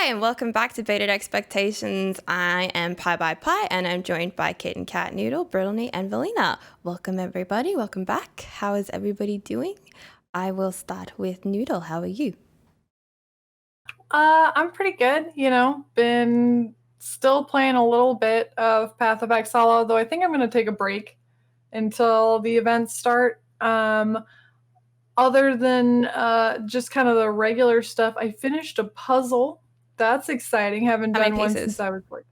Hi, and welcome back to Baited Expectations. I am piebypie, and I'm joined by KittenCatNoodle, Brittleknee, and Velyna. Welcome, everybody. Welcome back. How is everybody doing? I will start with Noodle. How are you? I'm pretty good, been still playing a little bit of Path of Exile, although I think I'm going to take a break until the events start. Other than just kind of the regular stuff, I finished a puzzle. That's exciting. Haven't How many done one pieces? since I was like,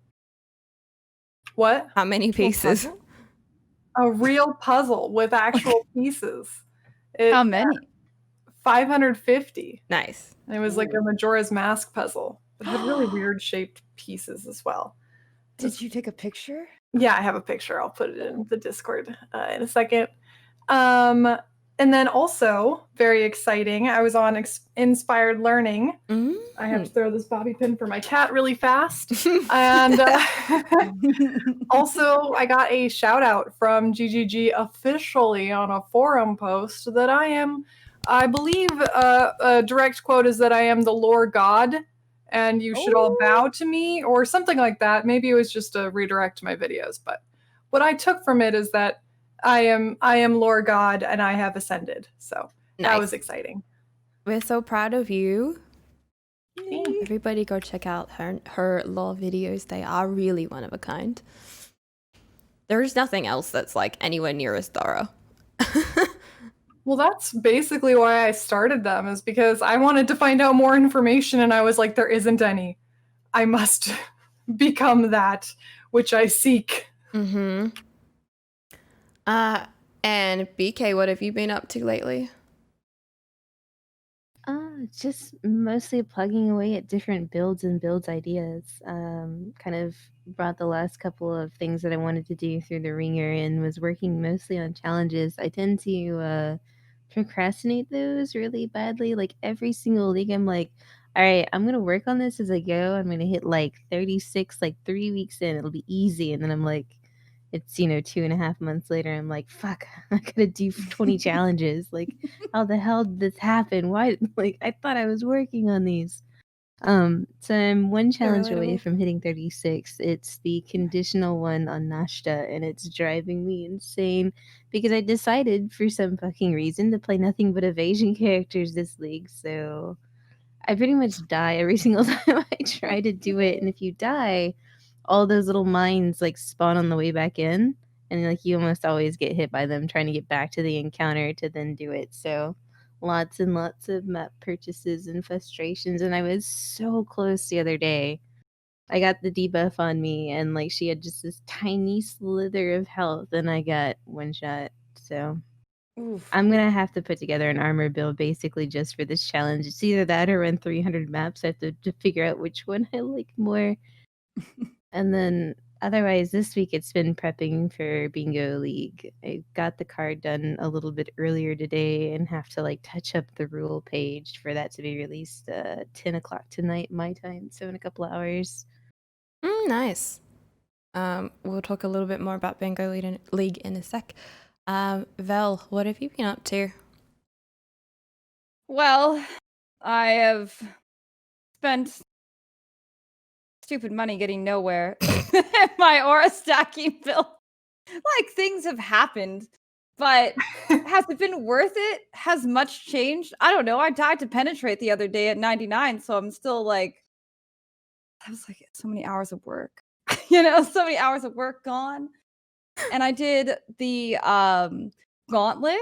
what? How many pieces? A real puzzle with actual pieces. How many? 550. Nice. And it was like a Majora's Mask puzzle. It had really weird shaped pieces as well. Did you take a picture? Yeah, I have a picture. I'll put it in the Discord in a second. And then also, very exciting, I was on Inspired Learning. I have to throw this bobby pin for my cat really fast. And also, I got a shout out from GGG officially on a forum post that I believe a direct quote is that I am the lore god and you should all bow to me or something like that. Maybe it was just a redirect to my videos, but what I took from it is that I am lore god and I have ascended. So that was exciting. We're so proud of you. Yay. Everybody go check out her lore videos. They are really one of a kind. There's nothing else that's like anywhere near as thorough. Well, that's basically why I started them, is because I wanted to find out more information and I was like, there isn't any. I must become that which I seek. And BK, what have you been up to lately? Just mostly plugging away at different builds and builds ideas. Kind of brought the last couple of things that I wanted to do through the ringer and was working mostly on challenges. I tend to procrastinate those really badly. Like every single league, I'm like, all right, I'm going to work on this as I go. I'm going to hit like 36, like 3 weeks in. It'll be easy. And then I'm like, it's 2.5 months later, I'm like, fuck, I gotta do 20 challenges. Like, how the hell did this happen? Why? Like, I thought I was working on these. So I'm one challenge away from hitting 36. It's the conditional one on Nashta, and it's driving me insane because I decided for some fucking reason to play nothing but evasion characters this league. So I pretty much die every single time I try to do it. And if you die, all those little mines like spawn on the way back in, and like you almost always get hit by them trying to get back to the encounter to then do it. So lots and lots of map purchases and frustrations, and I was so close the other day. I got the debuff on me and like she had just this tiny slither of health and I got one shot. So I'm gonna have to put together an armor build basically just for this challenge. It's either that or run 300 maps. I have to figure out which one I like more. And then otherwise this week it's been prepping for Bingo League. I got the card done a little bit earlier today and have to like touch up the rule page for that to be released 10 o'clock tonight my time, so in a couple of hours. Nice. We'll talk a little bit more about Bingo League in a sec. Vel, what have you been up to? Well, I have spent stupid money getting nowhere in my aura stacking build. Like, things have happened, but has it been worth it? Has much changed? I don't know. I died to penetrate the other day at 99, so I'm still like, that was like so many hours of work. So many hours of work gone. And I did the gauntlet,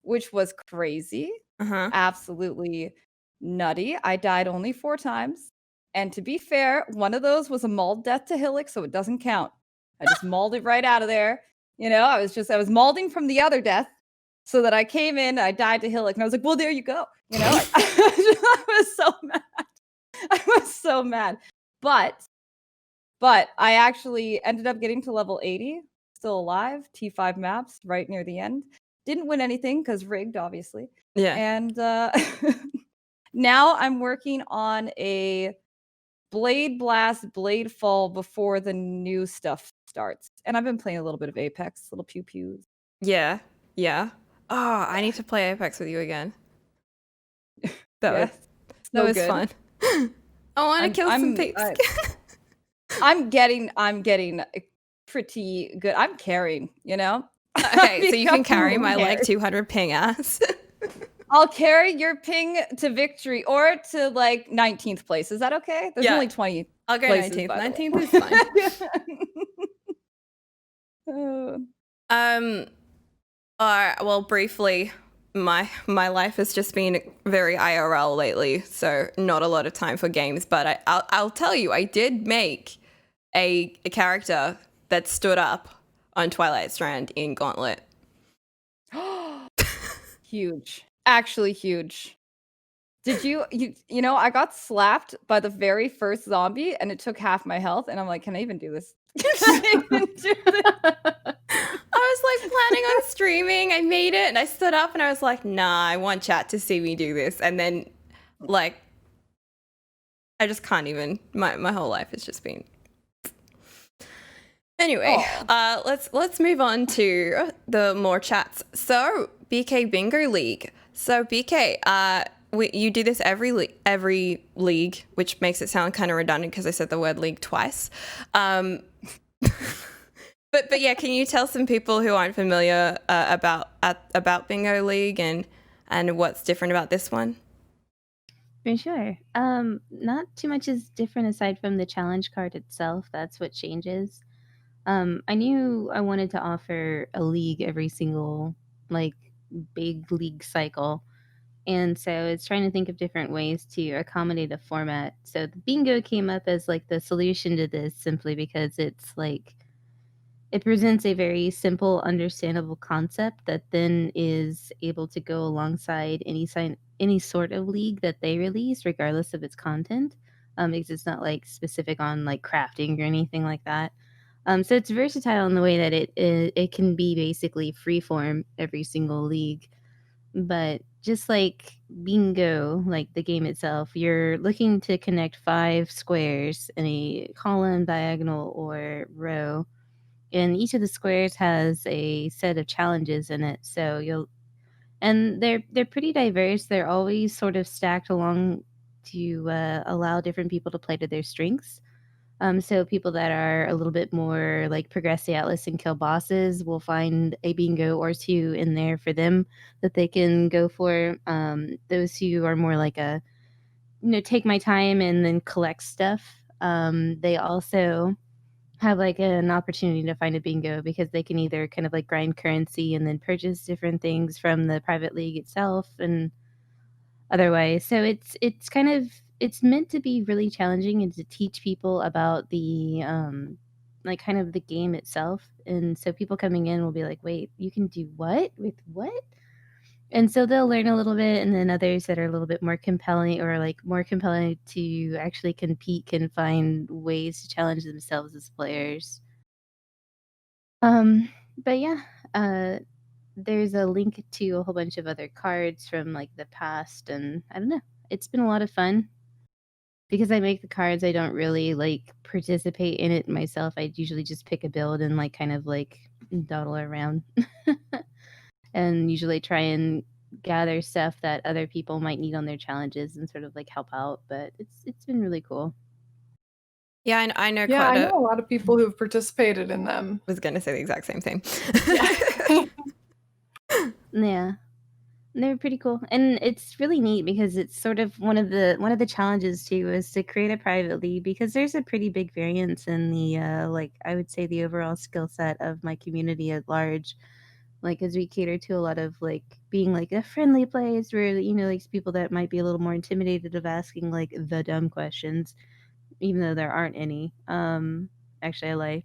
which was crazy. Absolutely nutty. I died only 4 times. And to be fair, one of those was a mauled death to Hillock, so it doesn't count. I just mauled it right out of there. I was maulding from the other death so that I came in, I died to Hillock, and I was like, well, there you go. I was so mad. I was so mad. But I actually ended up getting to level 80, still alive, T5 maps, right near the end. Didn't win anything because rigged, obviously. Yeah. And now I'm working on a Blade Blast, Blade Fall before the new stuff starts. And I've been playing a little bit of Apex, little pew-pews. Yeah. Oh, I need to play Apex with you again. That was fun. I want to I'm- kill some I'm- peeps. I'm getting pretty good. I'm carrying, you know? Okay, so you can Become carry my carry. like 200 ping ass. I'll carry your ping to victory or to like 19th place. Is that okay? There's Yeah. only 20 I'll go places, 19th. by the 19th way. is fine. All right, well, briefly, my life has just been very IRL lately, so not a lot of time for games. But I'll tell you, I did make a character that stood up on Twilight Strand in Gauntlet. Huge. Actually huge. Did you know, I got slapped by the very first zombie and it took half my health and I'm like, can I even do this? Can I even do this? I was like planning on streaming. I made it and I stood up and I was like, nah, I want chat to see me do this. And then like I just can't even, my whole life has just been. Anyway, let's move on to the more chats. So BK Bingo League. So BK, you do this every league, which makes it sound kind of redundant because I said the word league twice. But yeah, can you tell some people who aren't familiar about Bingo League and what's different about this one? For sure. Not too much is different aside from the challenge card itself. That's what changes. I knew I wanted to offer a league every single like big league cycle. And so it's trying to think of different ways to accommodate a format. So the bingo came up as like the solution to this simply because it's like it presents a very simple, understandable concept that then is able to go alongside any sort of league that they release, regardless of its content. Because it's not like specific on like crafting or anything like that. So it's versatile in the way that it can be basically freeform every single league. But just like bingo, like the game itself, you're looking to connect 5 squares in a column, diagonal, or row. And each of the squares has a set of challenges in it. So they're pretty diverse. They're always sort of stacked along to allow different people to play to their strengths. So people that are a little bit more like progress the Atlas and kill bosses will find a bingo or two in there for them that they can go for. Those who are more like a, take my time and then collect stuff. They also have like an opportunity to find a bingo because they can either kind of like grind currency and then purchase different things from the private league itself and otherwise. So it's kind of it's meant to be really challenging and to teach people about the like kind of the game itself. And so people coming in will be like, wait, you can do what with what? And so they'll learn a little bit, and then others that are a little bit more compelling or like more compelling to actually compete can find ways to challenge themselves as players. But yeah, there's a link to a whole bunch of other cards from like the past, and I don't know. It's been a lot of fun. Because I make the cards, I don't really like participate in it myself. I usually just pick a build and like kind of like dawdle around. And usually try and gather stuff that other people might need on their challenges and sort of like help out. But it's been really cool. Yeah, I know Yeah, I quite know a lot of people who've participated in them. was going to say the exact same thing. Yeah. They're pretty cool. And it's really neat because it's sort of one of the challenges too is to create a private league because there's a pretty big variance in the like I would say the overall skill set of my community at large. Like as we cater to a lot of like being like a friendly place where like people that might be a little more intimidated of asking like the dumb questions, even though there aren't any. Actually I lie.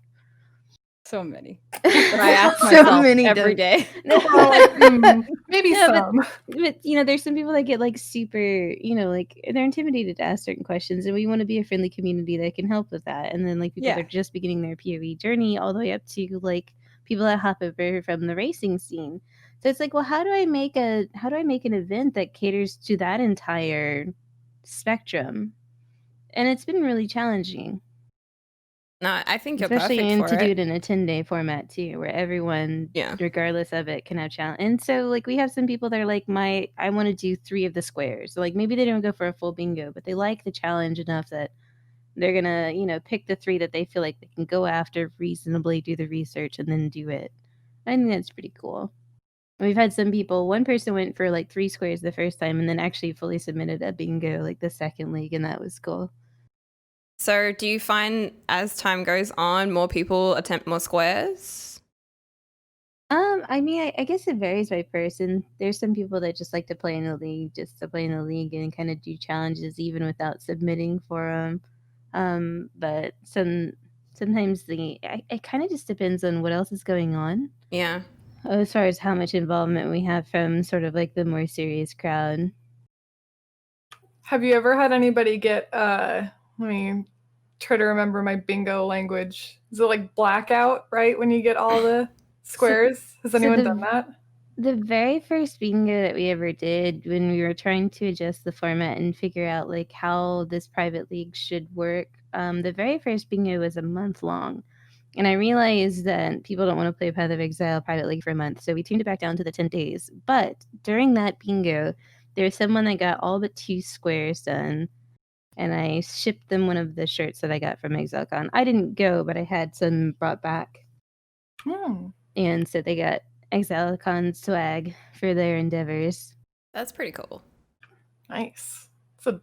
So many. But I ask So myself many every dumb- day. We're all like, maybe No, some. But there's some people that get like super, like they're intimidated to ask certain questions, and we want to be a friendly community that can help with that. And then like people that Yeah. are just beginning their PoE journey, all the way up to like people that hop over from the racing scene. So it's like, well, how do I make an event that caters to that entire spectrum? And it's been really challenging. No, I think you're Especially perfect and for to do it. it in a 10-day format too, where everyone, Yeah. regardless of it, can have challenge. And so like we have some people that are like, I want to do 3 of the squares. So, like maybe they don't go for a full bingo, but they like the challenge enough that they're gonna, pick the 3 that they feel like they can go after reasonably, do the research, and then do it. I think that's pretty cool. We've had some people. One person went for like 3 squares the first time, and then actually fully submitted a bingo like the second league, and that was cool. So do you find as time goes on, more people attempt more squares? I mean, I guess it varies by person. There's some people that just like to play in the league, just to play in the league and kind of do challenges even without submitting for them. But sometimes it kind of just depends on what else is going on. Yeah. As far as how much involvement we have from sort of like the more serious crowd. Have you ever had anybody get let me try to remember my bingo language. Is it like blackout, right? When you get all the squares? Has anyone done that? The very first bingo that we ever did, when we were trying to adjust the format and figure out like how this private league should work, the very first bingo was a month long. And I realized that people don't want to play Path of Exile private league for a month, so we tuned it back down to the 10 days. But during that bingo, there was someone that got all but 2 squares done, and I shipped them one of the shirts that I got from ExileCon. I didn't go, but I had some brought back. And so they got ExileCon swag for their endeavors. That's pretty cool. Nice.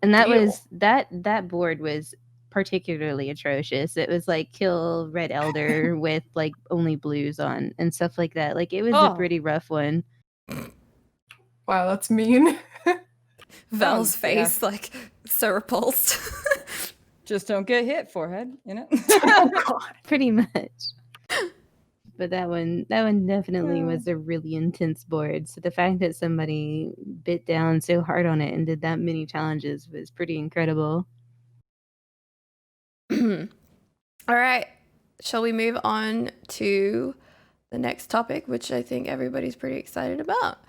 And that was that board was particularly atrocious. It was like kill Red Elder with like only blues on and stuff like that. Like it was a pretty rough one. Wow, that's mean. Val's face like so repulsed. Just don't get hit, forehead, Oh god. Pretty much. But that one definitely was a really intense board. So the fact that somebody bit down so hard on it and did that many challenges was pretty incredible. All right. Shall we move on to the next topic, which I think everybody's pretty excited about?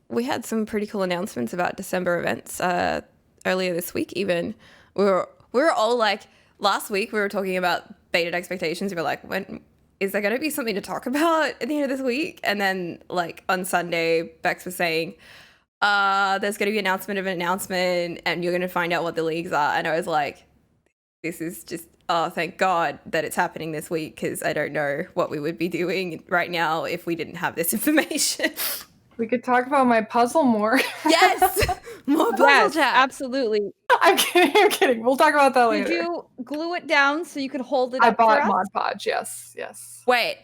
We had some pretty cool announcements about December events earlier this week. Even we were all like, last week we were talking about bated expectations. We were like, when is there going to be something to talk about at the end of this week? And then like on Sunday, Bex was saying, there's going to be an announcement and you're going to find out what the leagues are. And I was like, this is just, oh, thank God that it's happening this week, because I don't know what we would be doing right now if we didn't have this information. We could talk about my puzzle more. Yes! More puzzle chat. Absolutely. I'm kidding. We'll talk about that later. Did you glue it down so you could hold it I up for bought us? Mod Podge, yes. Wait,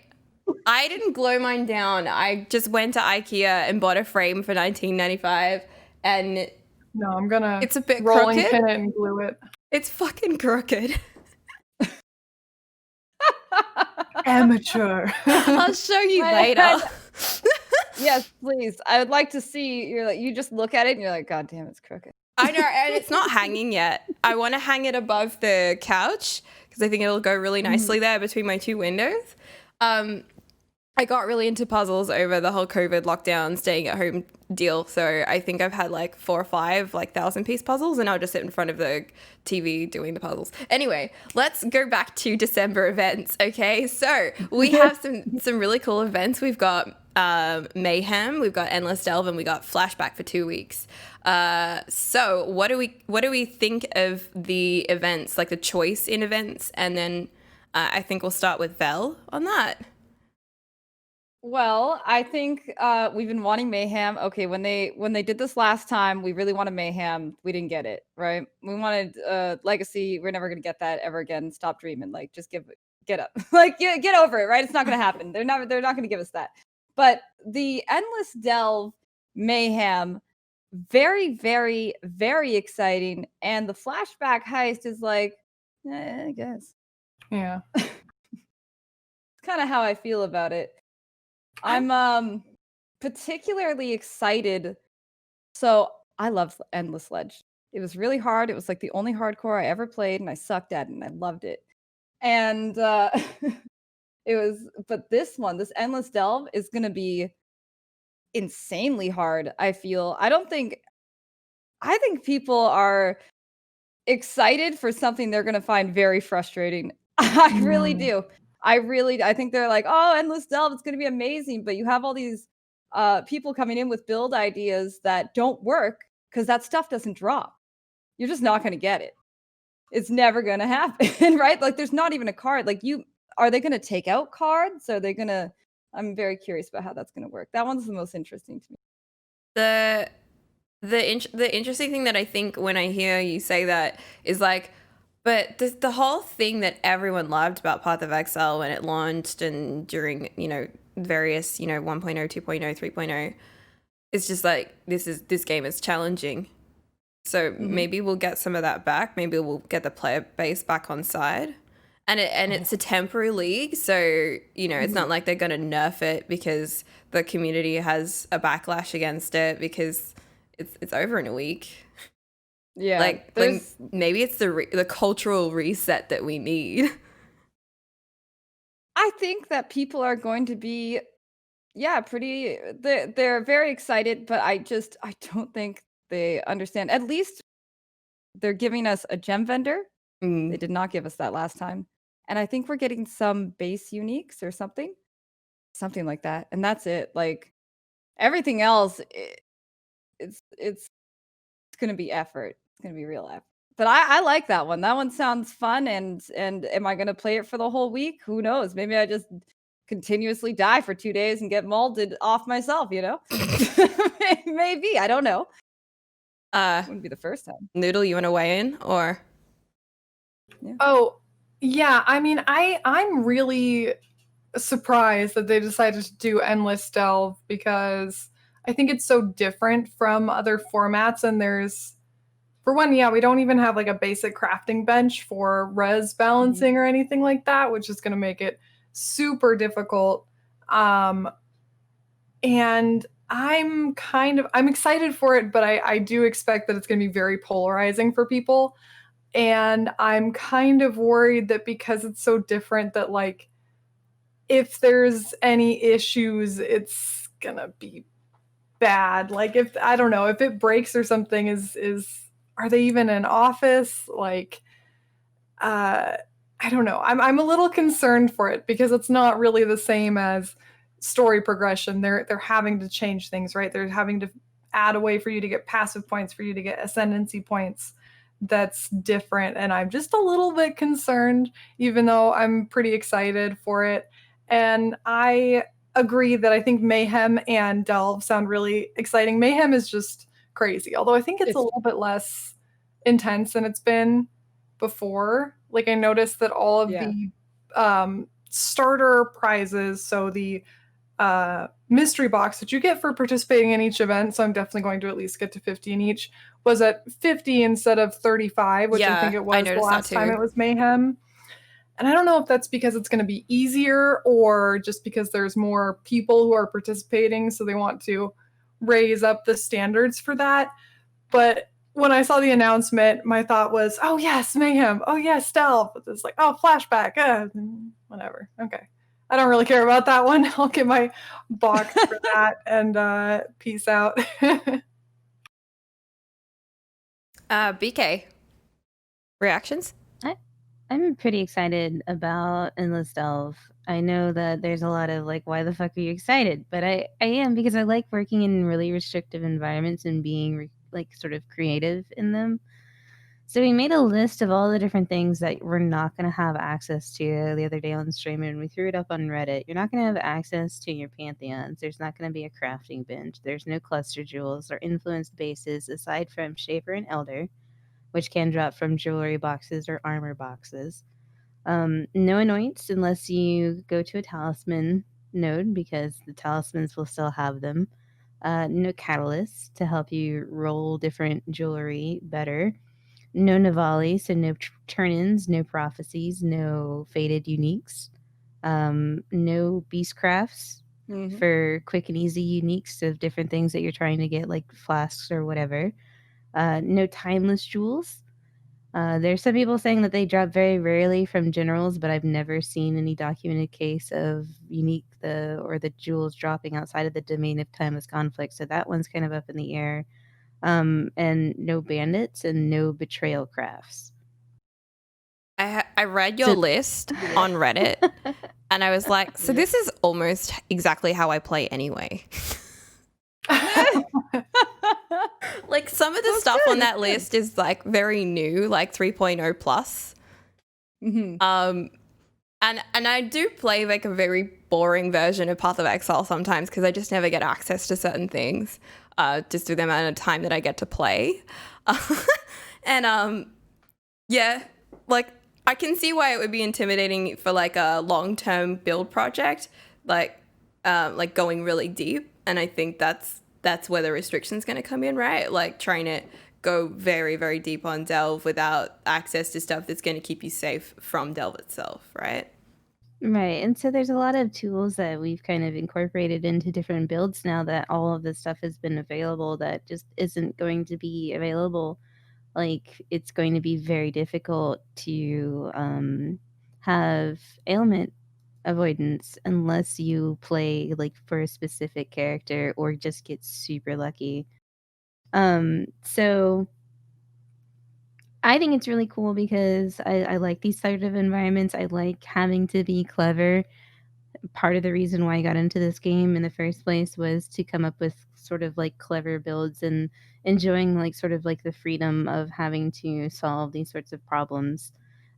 I didn't glue mine down. I just went to IKEA and bought a frame for $19.95, and no, I'm gonna it's a bit rolling crooked. pin it and glue it. It's fucking crooked. Amateur. I'll show you later. Yes, please. I would like to see. You just look at it and you're like, God damn, it's crooked. I know, and it's not hanging yet. I want to hang it above the couch because I think it'll go really nicely there between my 2 windows. I got really into puzzles over the whole COVID lockdown, staying at home deal. So I think I've had like 4 or 5 like 1,000-piece puzzles, and I'll just sit in front of the TV doing the puzzles. Anyway, let's go back to December events. Okay, so we have some really cool events. We've got Mayhem, we've got Endless Delve, and we got Flashback for 2 weeks. So what do we think of the events, like the choice in events, and then I think we'll start with Vel on that. Well, I think we've been wanting Mayhem. Okay, when they did this last time, we really wanted Mayhem. We didn't get it, right? We wanted Legacy. We're never gonna get that ever again. Stop dreaming. Like, just get up. Like, get over it, right? It's not gonna happen. They're not gonna give us that. But the Endless Delve Mayhem, very, very, very exciting. And the Flashback Heist is like, I guess. Yeah. It's kind of how I feel about it. I'm particularly excited. So I love Endless Ledge. It was really hard. It was like the only hardcore I ever played, and I sucked at it, and I loved it. And but this Endless Delve is gonna be insanely hard, I feel. I think people are excited for something they're gonna find very frustrating. I really do. I think they're like, oh, endless delve, it's gonna be amazing. But you have all these people coming in with build ideas that don't work because that stuff doesn't drop. You're just not gonna get it. It's never gonna happen, right? Like there's not even a card. Like are they gonna take out cards? Are they gonna I'm very curious about how that's gonna work. That one's the most interesting to me. The interesting thing that I think when I hear you say that is like, but the whole thing that everyone loved about Path of Exile when it launched and during, various, 1.0, 2.0, 3.0, it's just like, this game is challenging. So maybe we'll get some of that back. Maybe we'll get the player base back on side. And it's a temporary league, so it's not like they're gonna nerf it because the community has a backlash against it because it's over in a week. Yeah, like maybe it's the cultural reset that we need. I think that people are going to be, pretty. They're very excited, but I don't think they understand. At least they're giving us a gem vendor. They did not give us that last time. And I think we're getting some base uniques or something like that. And that's it. Like everything else, it's going to be effort. It's going to be real effort. But I like that one. That one sounds fun. And am I going to play it for the whole week? Who knows? Maybe I just continuously die for 2 days and get molded off myself, Maybe. I don't know. Wouldn't be the first time. Noodle, you want to weigh in or? Yeah. Oh, yeah. I mean, I'm really surprised that they decided to do endless delve because I think it's so different from other formats. And for one, we don't even have like a basic crafting bench for res balancing or anything like that, which is going to make it super difficult. And I'm excited for it, but I do expect that it's going to be very polarizing for people. And I'm kind of worried that because it's so different that like if there's any issues, it's gonna be bad. Like if it breaks or something, are they even in office? Like I don't know. I'm a little concerned for it because it's not really the same as story progression. They're having to change things, right? They're having to add a way for you to get passive points, for you to get ascendancy points. That's different, and I'm just a little bit concerned, even though I'm pretty excited for it. And I agree that I think Mayhem and Delve sound really exciting. Mayhem is just crazy, although I think it's a little bit less intense than it's been before. Like I noticed that all of the starter prizes, so the mystery box that you get for participating in each event, so I'm definitely going to at least get to 50 in each, was at 50 instead of 35, which I think it was the last time it was Mayhem. And I don't know if that's because it's going to be easier or just because there's more people who are participating, so they want to raise up the standards for that. But when I saw the announcement, my thought was, oh yes, Mayhem. Oh yes, Delve. It's like, oh, Flashback. Whatever. Okay. I don't really care about that one. I'll get my box for that and peace out. BK, reactions? I'm pretty excited about Endless Delve. I know that there's a lot of like, why the fuck are you excited? But I am, because I like working in really restrictive environments and being like sort of creative in them. So we made a list of all the different things that we're not going to have access to the other day on stream, and we threw it up on Reddit. You're not going to have access to your pantheons. There's not going to be a crafting bench. There's no cluster jewels or influenced bases aside from Shaper and Elder, which can drop from jewelry boxes or armor boxes. No anoints unless you go to a talisman node, because the talismans will still have them. No catalysts to help you roll different jewelry better. No Navali, so no turn-ins, no prophecies, no faded uniques. No beastcrafts for quick and easy uniques of different things that you're trying to get, like flasks or whatever. No timeless jewels. There's some people saying that they drop very rarely from generals, but I've never seen any documented case of the jewels dropping outside of the domain of timeless conflict. So that one's kind of up in the air. and no bandits and no betrayal crafts. I read your list on Reddit and I was like, so this is almost exactly how I play anyway. Like some of the stuff on that list is like very new, like 3.0 plus. Mm-hmm. And I do play like a very boring version of Path of Exile sometimes because I just never get access to certain things, just through the amount of time that I get to play. And yeah, like I can see why it would be intimidating for like a long-term build project, like going really deep. And I think that's where the restriction's going to come in, right? Like trying to go very, very deep on Delve without access to stuff that's going to keep you safe from Delve itself, right? Right. And so there's a lot of tools that we've kind of incorporated into different builds now that all of this stuff has been available that just isn't going to be available. Like it's going to be very difficult to have ailment avoidance unless you play like for a specific character or just get super lucky. So I think it's really cool because I like these sort of environments. I like having to be clever. Part of the reason why I got into this game in the first place was to come up with sort of like clever builds and enjoying like sort of like the freedom of having to solve these sorts of problems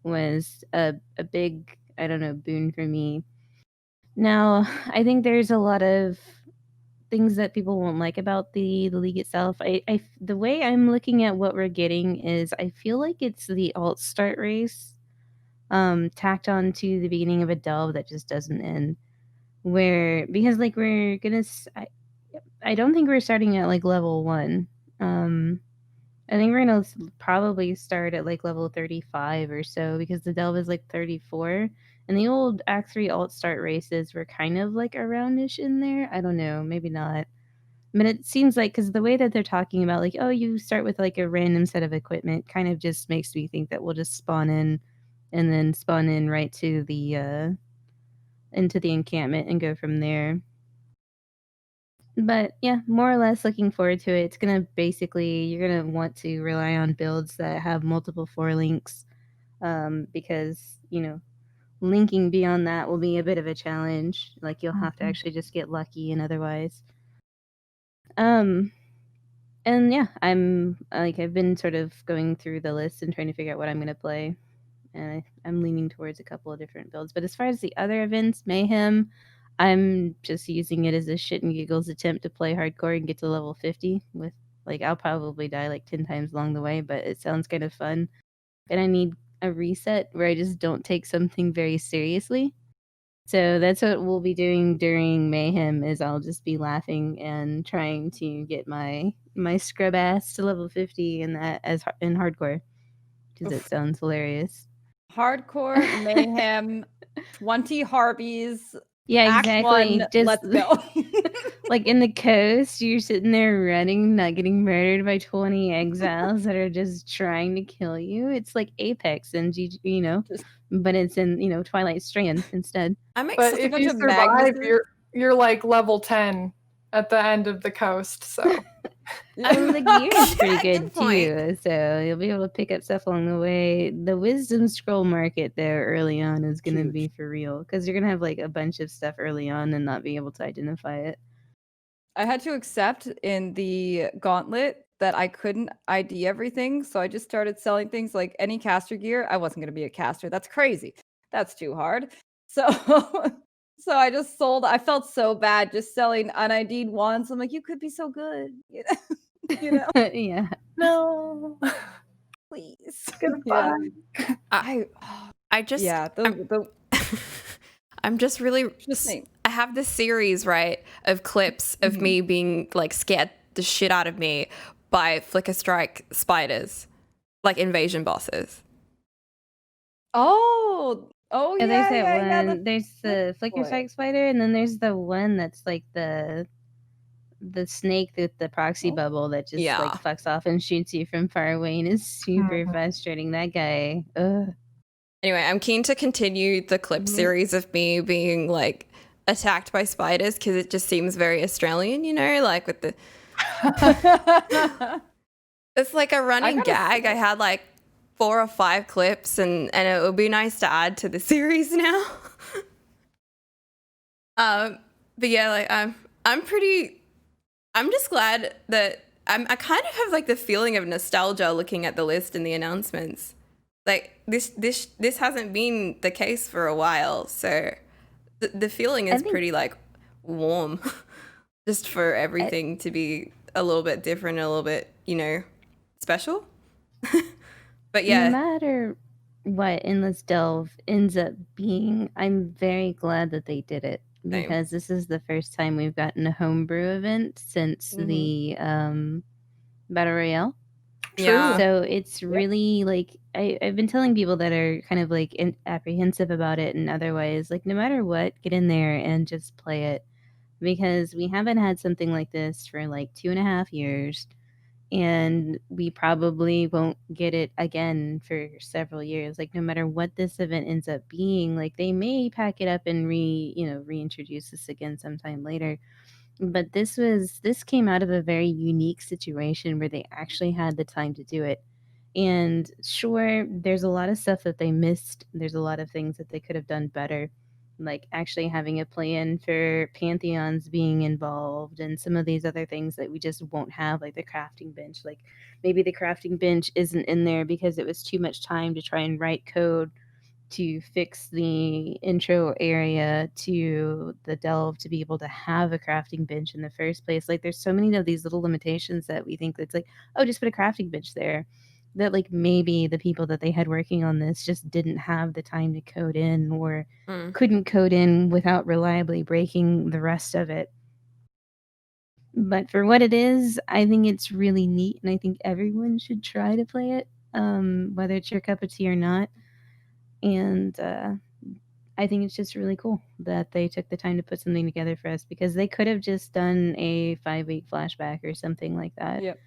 was a big, I don't know, boon for me. Now, I think there's a lot of things that people won't like about the league itself. The way I'm looking at what we're getting is I feel like it's the alt start race tacked on to the beginning of a delve that just doesn't end. Where because like we're gonna I don't think we're starting at like level 1. I think we're gonna probably start at like level 35 or so because the delve is like 34 and the old Act 3 alt start races were kind of like aroundish in there. I don't know, maybe not. But it seems like because the way that they're talking about like, oh, you start with like a random set of equipment kind of just makes me think that we'll just spawn in and then spawn in right to the into the encampment and go from there. But yeah, more or less looking forward to it. It's gonna basically you're gonna want to rely on builds that have multiple 4 links, because linking beyond that will be a bit of a challenge. Like you'll have to actually just get lucky and otherwise. And yeah, I've been sort of going through the list and trying to figure out what I'm gonna play. And I'm leaning towards a couple of different builds. But as far as the other events, Mayhem, I'm just using it as a shit and giggles attempt to play hardcore and get to level 50 with like I'll probably die like 10 times along the way, but it sounds kind of fun. And I need a reset where I just don't take something very seriously. So that's what we'll be doing during Mayhem is I'll just be laughing and trying to get my scrub ass to level 50 in that as in hardcore because it sounds hilarious. Hardcore Mayhem, 20 Harpies. Yeah, Act exactly. 1, Just let's go. like in the coast, you're sitting there running, not getting murdered by 20 exiles that are just trying to kill you. It's like Apex and but it's in Twilight Strand instead. But if you survive, you're like level 10 at the end of the coast. So the gear is pretty good too. So you'll be able to pick up stuff along the way. The wisdom scroll market there early on is going to be for real because you're going to have like a bunch of stuff early on and not be able to identify it. I had to accept in the gauntlet that I couldn't ID everything, so I just started selling things like any caster gear. I wasn't going to be a caster. That's crazy. That's too hard. So so I just sold. I felt so bad just selling unID'd wands. I'm like, you could be so good, Yeah. No. Please. Goodbye. Yeah. I just I'm just really I have this series, right, of clips of me being like scared the shit out of me by Flicker Strike spiders, like invasion bosses. Yeah, there's that one. There's the Flicker Strike spider, and then there's the one that's like the snake with the proxy bubble that just like fucks off and shoots you from far away and is super frustrating. That guy. Ugh. Anyway, I'm keen to continue the clip series of me being like attacked by spiders because it just seems very Australian, like with the It's like a running gotta gag. say- I had like 4 or 5 clips, and it would be nice to add to the series now. But yeah, like I'm just glad that I kind of have like the feeling of nostalgia looking at the list and the announcements. Like this hasn't been the case for a while, so the feeling is pretty like warm, just for everything to be a little bit different, a little bit, special. But No yeah, matter what Endless Delve ends up being, I'm very glad that they did it Same. because this is the first time we've gotten a homebrew event since the Battle Royale. yeah, So it's really like I've been telling people that are kind of like apprehensive about it and otherwise, like no matter what, get in there and just play it because we haven't had something like this for like 2.5 years. And we probably won't get it again for several years. Like no matter what this event ends up being, like they may pack it up and reintroduce this again sometime later. But this came out of a very unique situation where they actually had the time to do it. And sure, there's a lot of stuff that they missed. There's a lot of things that they could have done better, like actually having a plan for pantheons being involved and some of these other things that we just won't have, like the crafting bench. Like maybe the crafting bench isn't in there because it was too much time to try and write code to fix the intro area to the delve to be able to have a crafting bench in the first place. Like there's so many of these little limitations that we think that's like, oh, just put a crafting bench there, that like maybe the people that they had working on this just didn't have the time to code in or couldn't code in without reliably breaking the rest of it. But for what it is, I think it's really neat and I think everyone should try to play it, whether it's your cup of tea or not. And I think it's just really cool that they took the time to put something together for us because they could have just done a 5-week flashback or something like that. Yep.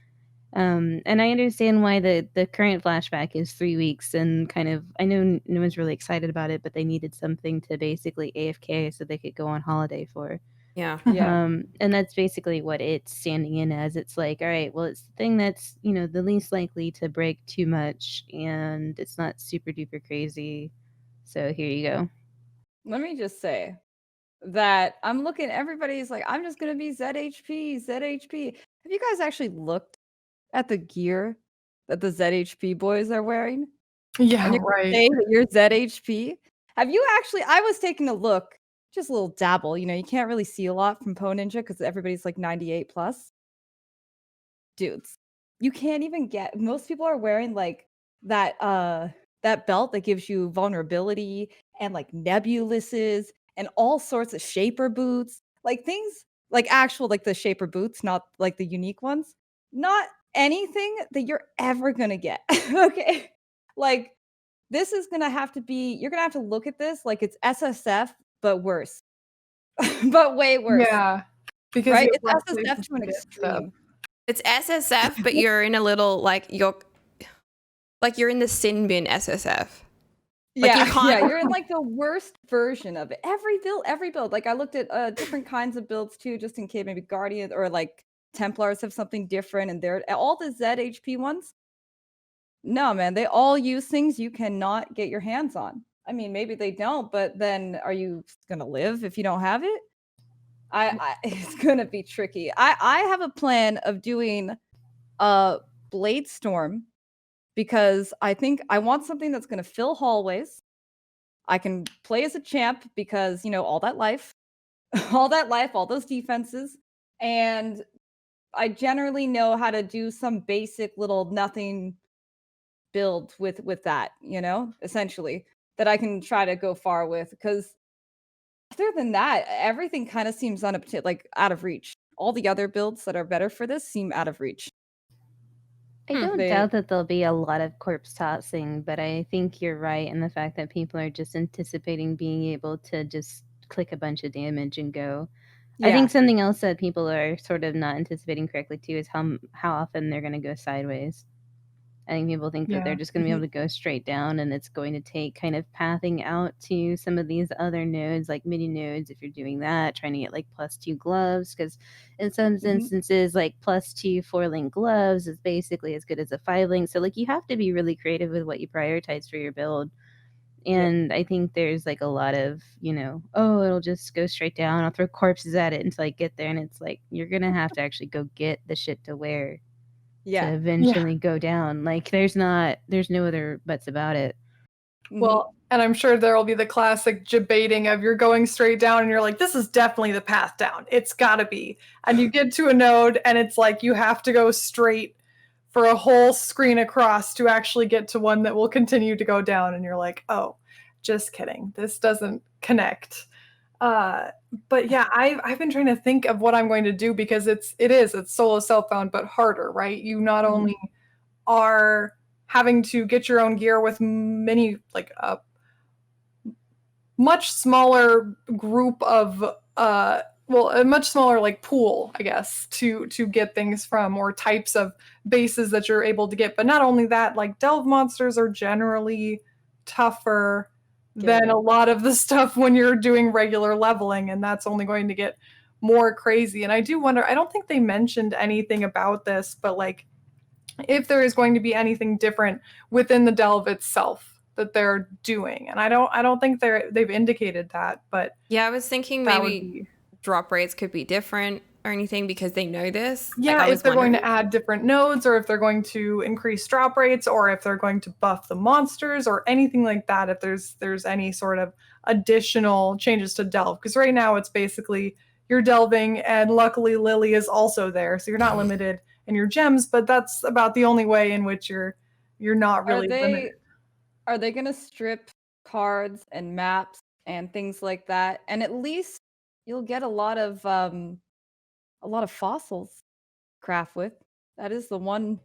And I understand why the current flashback is 3 weeks and kind of, I know no one's really excited about it, but they needed something to basically AFK so they could go on holiday for. yeah. And that's basically what it's standing in as. It's like, all right, well, it's the thing that's, the least likely to break too much and it's not super duper crazy. So here you go. Let me just say that I'm looking, everybody's like, I'm just going to be ZHP. Have you guys actually looked at the gear that the ZHP boys are wearing? Yeah, And you're gonna right. say that you're ZHP? Have you actually, I was taking a look, just a little dabble, you can't really see a lot from Po Ninja because everybody's like 98 plus. Dudes, you can't even get, most people are wearing like that belt that gives you vulnerability and like nebulouses and all sorts of shaper boots, like things like actual, like the shaper boots, not like the unique ones, not anything that you're ever gonna get. Okay, like this is gonna have to be, you're gonna have to look at this like it's SSF but worse. But way worse. Yeah, because Right, you it's have less SSF places to an to get stuff. extreme. It's SSF, but you're in a little you're in the sin bin SSF. Like, Yeah, you can't- yeah, you're in like the worst version of it. Every build. Like I looked at different kinds of builds too, just in case maybe Guardian or like Templars have something different, and they're all the ZHP ones. No, man, they all use things you cannot get your hands on. I mean, maybe they don't, but then are you gonna live if you don't have it? It's gonna be tricky. I have a plan of doing a Blade Storm because I think I want something that's gonna fill hallways. I can play as a champ because, all that life, all that life, all those defenses, and I generally know how to do some basic little nothing build with that, essentially, that I can try to go far with, because other than that, everything kind of seems like out of reach. All the other builds that are better for this seem out of reach. I don't doubt that there'll be a lot of corpse tossing, but I think you're right in the fact that people are just anticipating being able to just click a bunch of damage and go. Yeah. I think something else that people are sort of not anticipating correctly too is how often they're going to go sideways. I think people think that Yeah. they're just going to be able to go straight down, and it's going to take kind of pathing out to some of these other nodes, like mini nodes, if you're doing that, trying to get like +2 gloves, because in some instances, like +2 4-link gloves is basically as good as a 5-link. So like you have to be really creative with what you prioritize for your build. And I think there's like a lot of, oh, it'll just go straight down. I'll throw corpses at it until I get there. And it's like, you're going to have to actually go get the shit to wear to eventually go down. Like there's no other buts about it. Well, and I'm sure there'll be the classic debating of you're going straight down and you're like, this is definitely the path down. It's gotta be. And you get to a node and it's like you have to go straight for a whole screen across to actually get to one that will continue to go down. And you're like, oh, just kidding. This doesn't connect. But yeah, I've been trying to think of what I'm going to do because it's solo self-found, but harder, right? You not only are having to get your own gear with many, like a much smaller group of a much smaller like pool, I guess, to get things from, or types of bases that you're able to get. But not only that, like delve monsters are generally tougher than a lot of the stuff when you're doing regular leveling, and that's only going to get more crazy. And I do wonder, I don't think they mentioned anything about this, but like if there is going to be anything different within the delve itself that they're doing. And I don't think they've indicated that, but yeah, I was thinking maybe drop rates could be different or anything because they know this. Yeah, like, if they're going to add different nodes, or if they're going to increase drop rates, or if they're going to buff the monsters or anything like that, if there's any sort of additional changes to delve. Because right now it's basically you're delving, and luckily Lily is also there, so you're not limited in your gems, but that's about the only way in which you're not really limited. Are they going to strip cards and maps and things like that? And at least you'll get a lot of fossils craft with. That is the one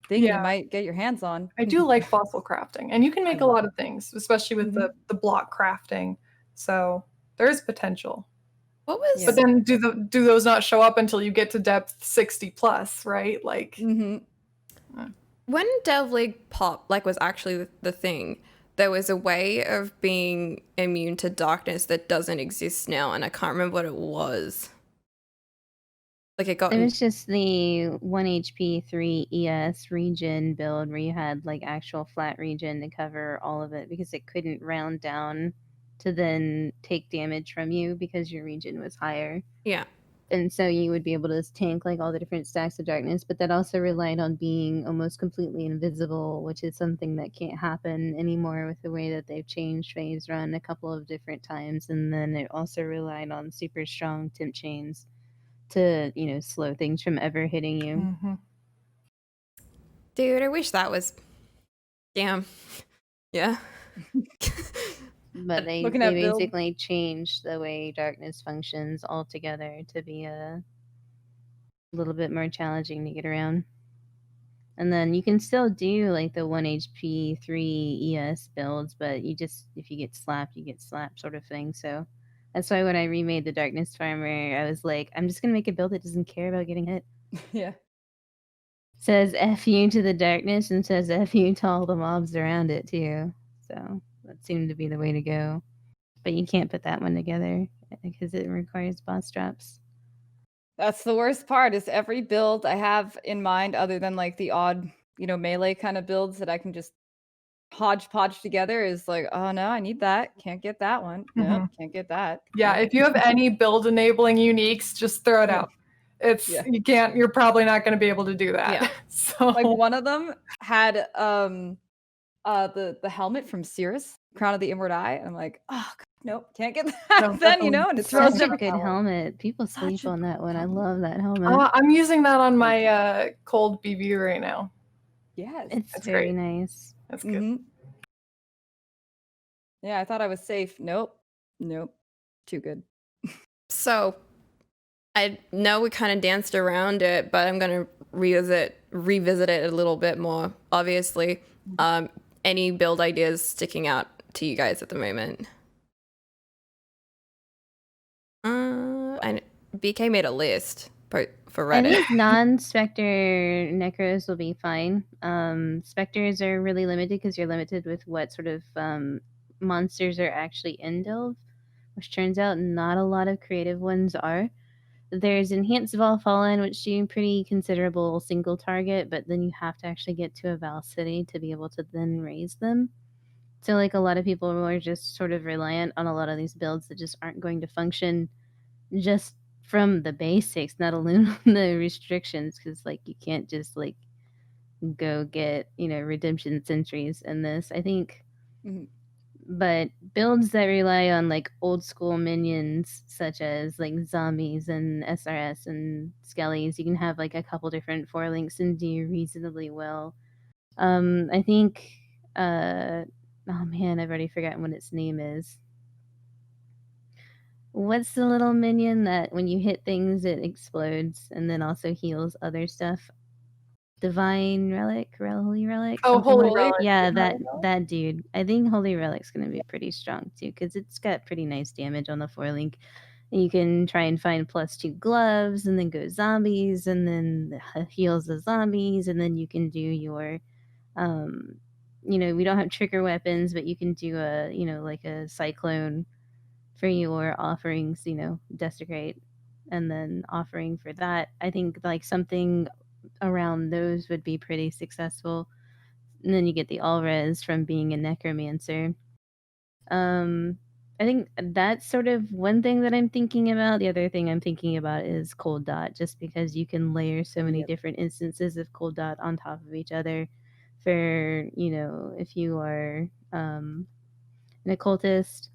thing you might get your hands on. I do like fossil crafting, and you can make a lot of things, especially with the block crafting. So there is potential. What was? But then do those not show up until you get to depth 60 plus, right? Like when Delve League Pop was actually the thing, there was a way of being immune to darkness that doesn't exist now, and I can't remember what it was. Like it was just the 1 HP 3 ES region build where you had like actual flat region to cover all of it because it couldn't round down to then take damage from you because your region was higher. Yeah. And so you would be able to tank like all the different stacks of darkness, but that also relied on being almost completely invisible, which is something that can't happen anymore with the way that they've changed phase run a couple of different times. And then it also relied on super strong temp chains to, slow things from ever hitting you. Dude, I wish that was... Damn. Yeah. But they basically changed the way darkness functions altogether to be a little bit more challenging to get around. And then you can still do like the 1 HP 3 ES builds, but if you get slapped, you get slapped sort of thing. So that's why when I remade the Darkness Farmer, I was like, I'm just going to make a build that doesn't care about getting hit. Yeah. Says F you to the darkness and says F you to all the mobs around it too. So that seemed to be the way to go. But you can't put that one together because it requires boss drops. That's the worst part is every build I have in mind, other than like the odd, melee kind of builds that I can just hodgepodge together, is like, oh no, I need that. Can't get that one. Nope, can't get that. Yeah, if you have any build enabling uniques, just throw it out. You're probably not going to be able to do that. Yeah. So like one of them had the helmet from Cirrus, Crown of the Inward Eye. And I'm like, oh God, nope, can't get that. Then and it throws such a good helmet. People sleep on that one. I love that helmet. I'm using that on my cold BB right now. Yes, it's very nice. That's good. Yeah, I thought I was safe. Nope, too good. So I know we kind of danced around it, but I'm going to revisit it a little bit more, obviously. Any build ideas sticking out to you guys at the moment? BK made a list for I Reddit. think non-specter necros will be fine. Specters are really limited because you're limited with what sort of monsters are actually in Delve, which turns out not a lot of creative ones are. There's Enhanced Vol Fallen, which do pretty considerable single target, but then you have to actually get to a Val City to be able to then raise them. So like a lot of people are just sort of reliant on a lot of these builds that just aren't going to function just from the basics, not alone the restrictions, because like you can't just like go get redemption sentries in this. I think, but builds that rely on like old school minions such as like zombies and SRS and skellies, you can have like a couple different 4 links and do reasonably well. I think oh man, I've already forgotten what its name is. What's the little minion that when you hit things it explodes and then also heals other stuff? Divine Relic, Holy Relic. Oh, something Holy like Relic. Yeah, that dude. I think Holy Relic's gonna be pretty strong too because it's got pretty nice damage on the 4 link. And you can try and find +2 gloves and then go zombies and then heals the zombies and then you can do your we don't have trigger weapons, but you can do a like a cyclone for your offerings, desecrate, and then offering for that. I think like something around those would be pretty successful. And then you get the all res from being a necromancer. I think that's sort of one thing that I'm thinking about. The other thing I'm thinking about is Cold Dot, just because you can layer so many different instances of Cold Dot on top of each other for, if you are an occultist.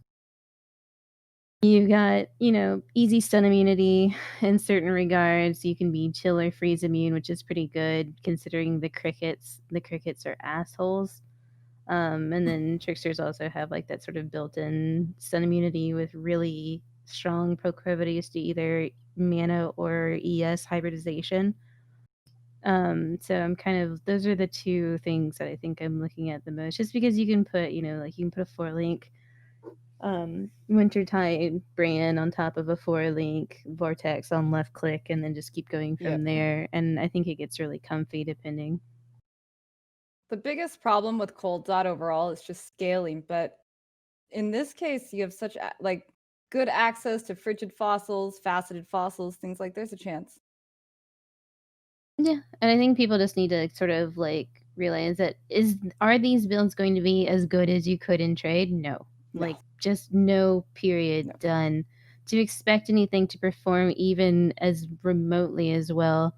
You got, easy stun immunity in certain regards. You can be chill or freeze immune, which is pretty good considering the crickets. The crickets are assholes. And then tricksters also have like that sort of built-in stun immunity with really strong proclivities to either mana or ES hybridization. So I'm kind of those are the 2 things that I think I'm looking at the most, just because you can put, like you can put a 4 link Wintertide Bran on top of a 4 link Vortex on left click and then just keep going from there. And I think it gets really comfy depending. The biggest problem with Cold Dot overall is just scaling, but in this case, you have such like good access to frigid fossils, faceted fossils, things like there's a chance. Yeah, and I think people just need to sort of like realize that are these builds going to be as good as you could in trade? No. Like just no, period. No. Done. To expect anything to perform even as remotely as well.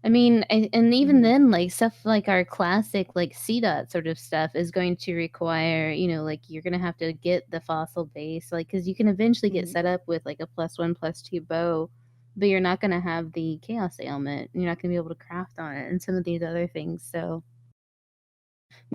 I mean, and even then, like stuff like our classic like C-dot sort of stuff is going to require, like you're gonna have to get the fossil base, like because you can eventually get set up with like a +1/+2 bow, but you're not gonna have the chaos ailment. You're not gonna be able to craft on it and some of these other things. So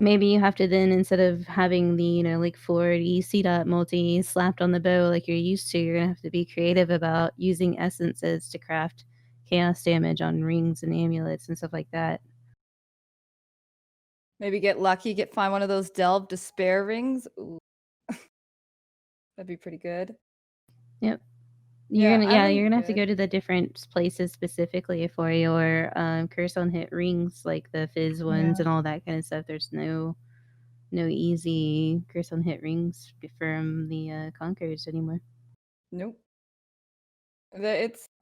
maybe you have to then, instead of having the like 40 C-dot multi slapped on the bow like you're used to, you're gonna have to be creative about using essences to craft chaos damage on rings and amulets and stuff like that. Maybe get lucky, find one of those Delve despair rings. Ooh. That'd be pretty good. Yep. You're gonna have to good. go to the different places specifically for your curse on hit rings, like the fizz ones and all that kind of stuff. There's no easy curse on hit rings from the conquerors anymore. Nope.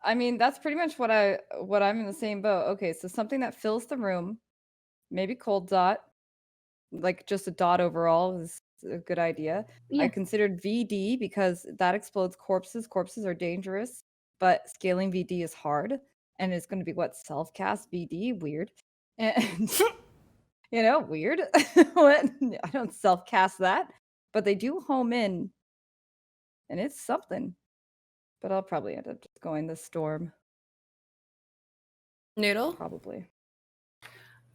I mean, that's pretty much what I'm in the same boat. Okay, so something that fills the room, maybe Cold Dot, like just a dot overall is a good idea. Yeah. I considered VD because that explodes corpses. Corpses are dangerous, but scaling VD is hard, and it's going to be what, self-cast VD? Weird. And weird. What? I don't self-cast that, but they do home in, and it's something. But I'll probably end up just going the Storm. Noodle? Probably.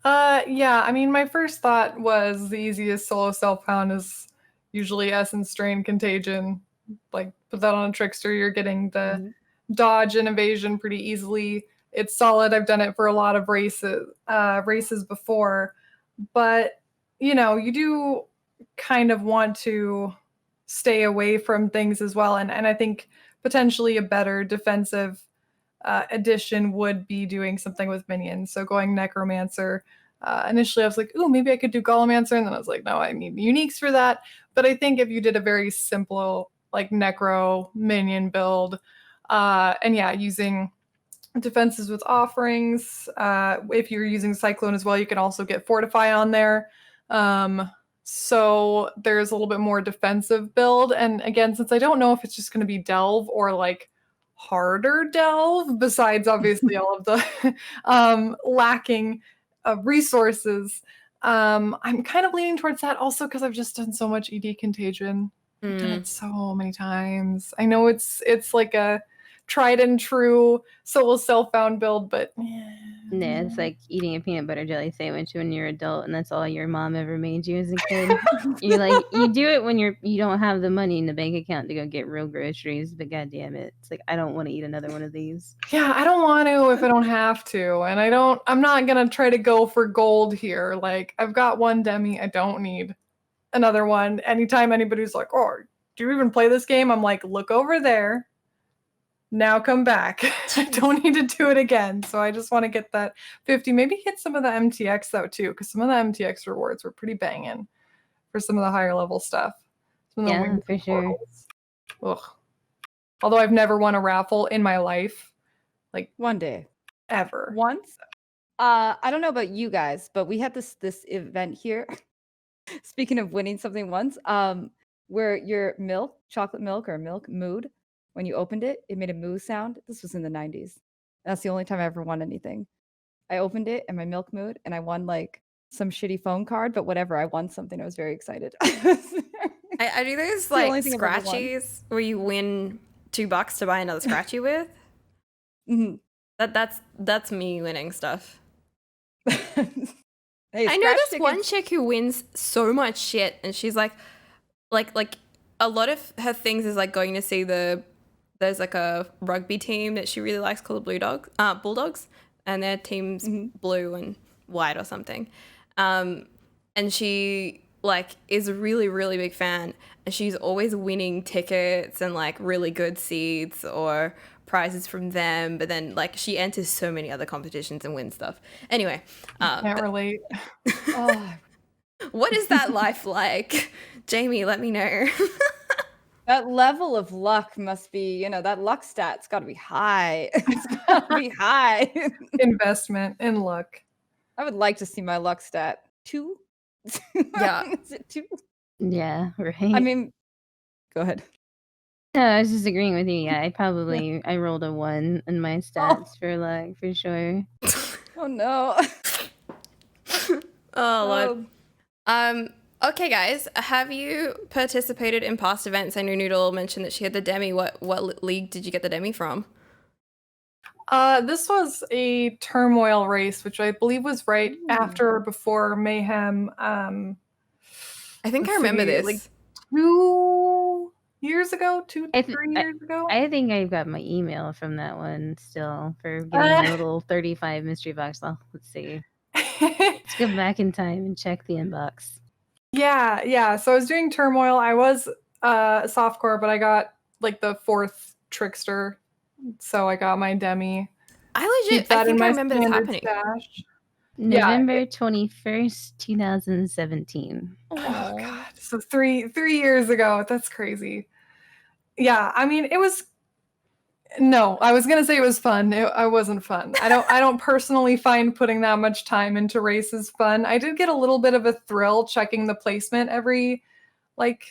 Yeah, I mean, my first thought was the easiest solo self-found is usually Essence Strain Contagion. Like, put that on a Trickster, you're getting the dodge and evasion pretty easily. It's solid. I've done it for a lot of races before. But, you do kind of want to stay away from things as well. And I think potentially a better defensive edition would be doing something with minions. So going Necromancer. Initially, I was like, ooh, maybe I could do Golemancer. And then I was like, no, I need uniques for that. But I think if you did a very simple, like, Necro minion build, and yeah, using defenses with offerings. If you're using Cyclone as well, you can also get Fortify on there. So there's a little bit more defensive build. And again, since I don't know if it's just going to be Delve or like harder Delve, besides obviously all of the lacking resources, I'm kind of leaning towards that also because I've just done so much ED Contagion. I've done it so many times. I know it's like a tried and true solo self-found build, but Yeah, it's like eating a peanut butter jelly sandwich when you're an adult and that's all your mom ever made you as a kid. You're like, you do it when you don't have the money in the bank account to go get real groceries, but god damn it, it's like, I don't want to eat another one of these. Yeah, I don't want to if I don't have to, and I'm not gonna try to go for gold here. Like, I've got one demi, I don't need another one. Anytime anybody's like, oh, do you even play this game? I'm like, look over there. Now come back. I don't need to do it again. So I just want to get that 50. Maybe hit some of the MTX though too, because some of the MTX rewards were pretty banging for some of the higher level stuff. Yeah, for sure. Ugh. Although I've never won a raffle in my life, like One day, ever. once. I don't know about you guys, but we had this event here. Speaking of winning something once, where your chocolate milk or milk mood, when you opened it, it made a moo sound. This was in the 90s. That's the only time I ever won anything. I opened it in my milk mood and I won like some shitty phone card, but whatever. I won something. I was very excited. I do those the only like thing I've ever won. scratchies where you win $2 to buy another scratchy with. Mhm. That's me winning stuff. Hey, I know scratch this one tickets- chick who wins so much shit, and she's like a lot of her things is like going to see there's like a rugby team that she really likes called the Bulldogs, and their team's blue and white or something. And she like is a really, really big fan, and she's always winning tickets and like really good seats or prizes from them, but then like she enters so many other competitions and wins stuff. Anyway, Can't relate. Oh, what is that life like? Jamie, let me know. that level of luck must be, that luck stat's got to be high. It's got to be high. Investment in luck. I would like to see my luck stat. 2? Yeah. Is it 2? Yeah, right. I mean, go ahead. No, I was just agreeing with you. Yeah, I rolled a 1 in my stats for luck for sure. Oh no. Oh, Lord. Okay, guys, have you participated in past events? I know Noodle mentioned that she had the demi. What league did you get the demi from? This was a turmoil race, which I believe was right after or before Mayhem. I think I let's remember see, this. like 2 years ago, 3 years ago. I think I've got my email from that one still for getting a little 35 mystery box. Well, let's see. Let's go back in time and check the inbox. Yeah. So I was doing turmoil. I was softcore, but I got like the 4th trickster, so I got my demi. I think I remember this happening. Stash. November 21st, 2017. Oh god. So 3 years ago. That's crazy. Yeah, I mean, it was no, I was gonna say it was fun. I wasn't fun. I don't personally find putting that much time into races fun. I did get a little bit of a thrill checking the placement every like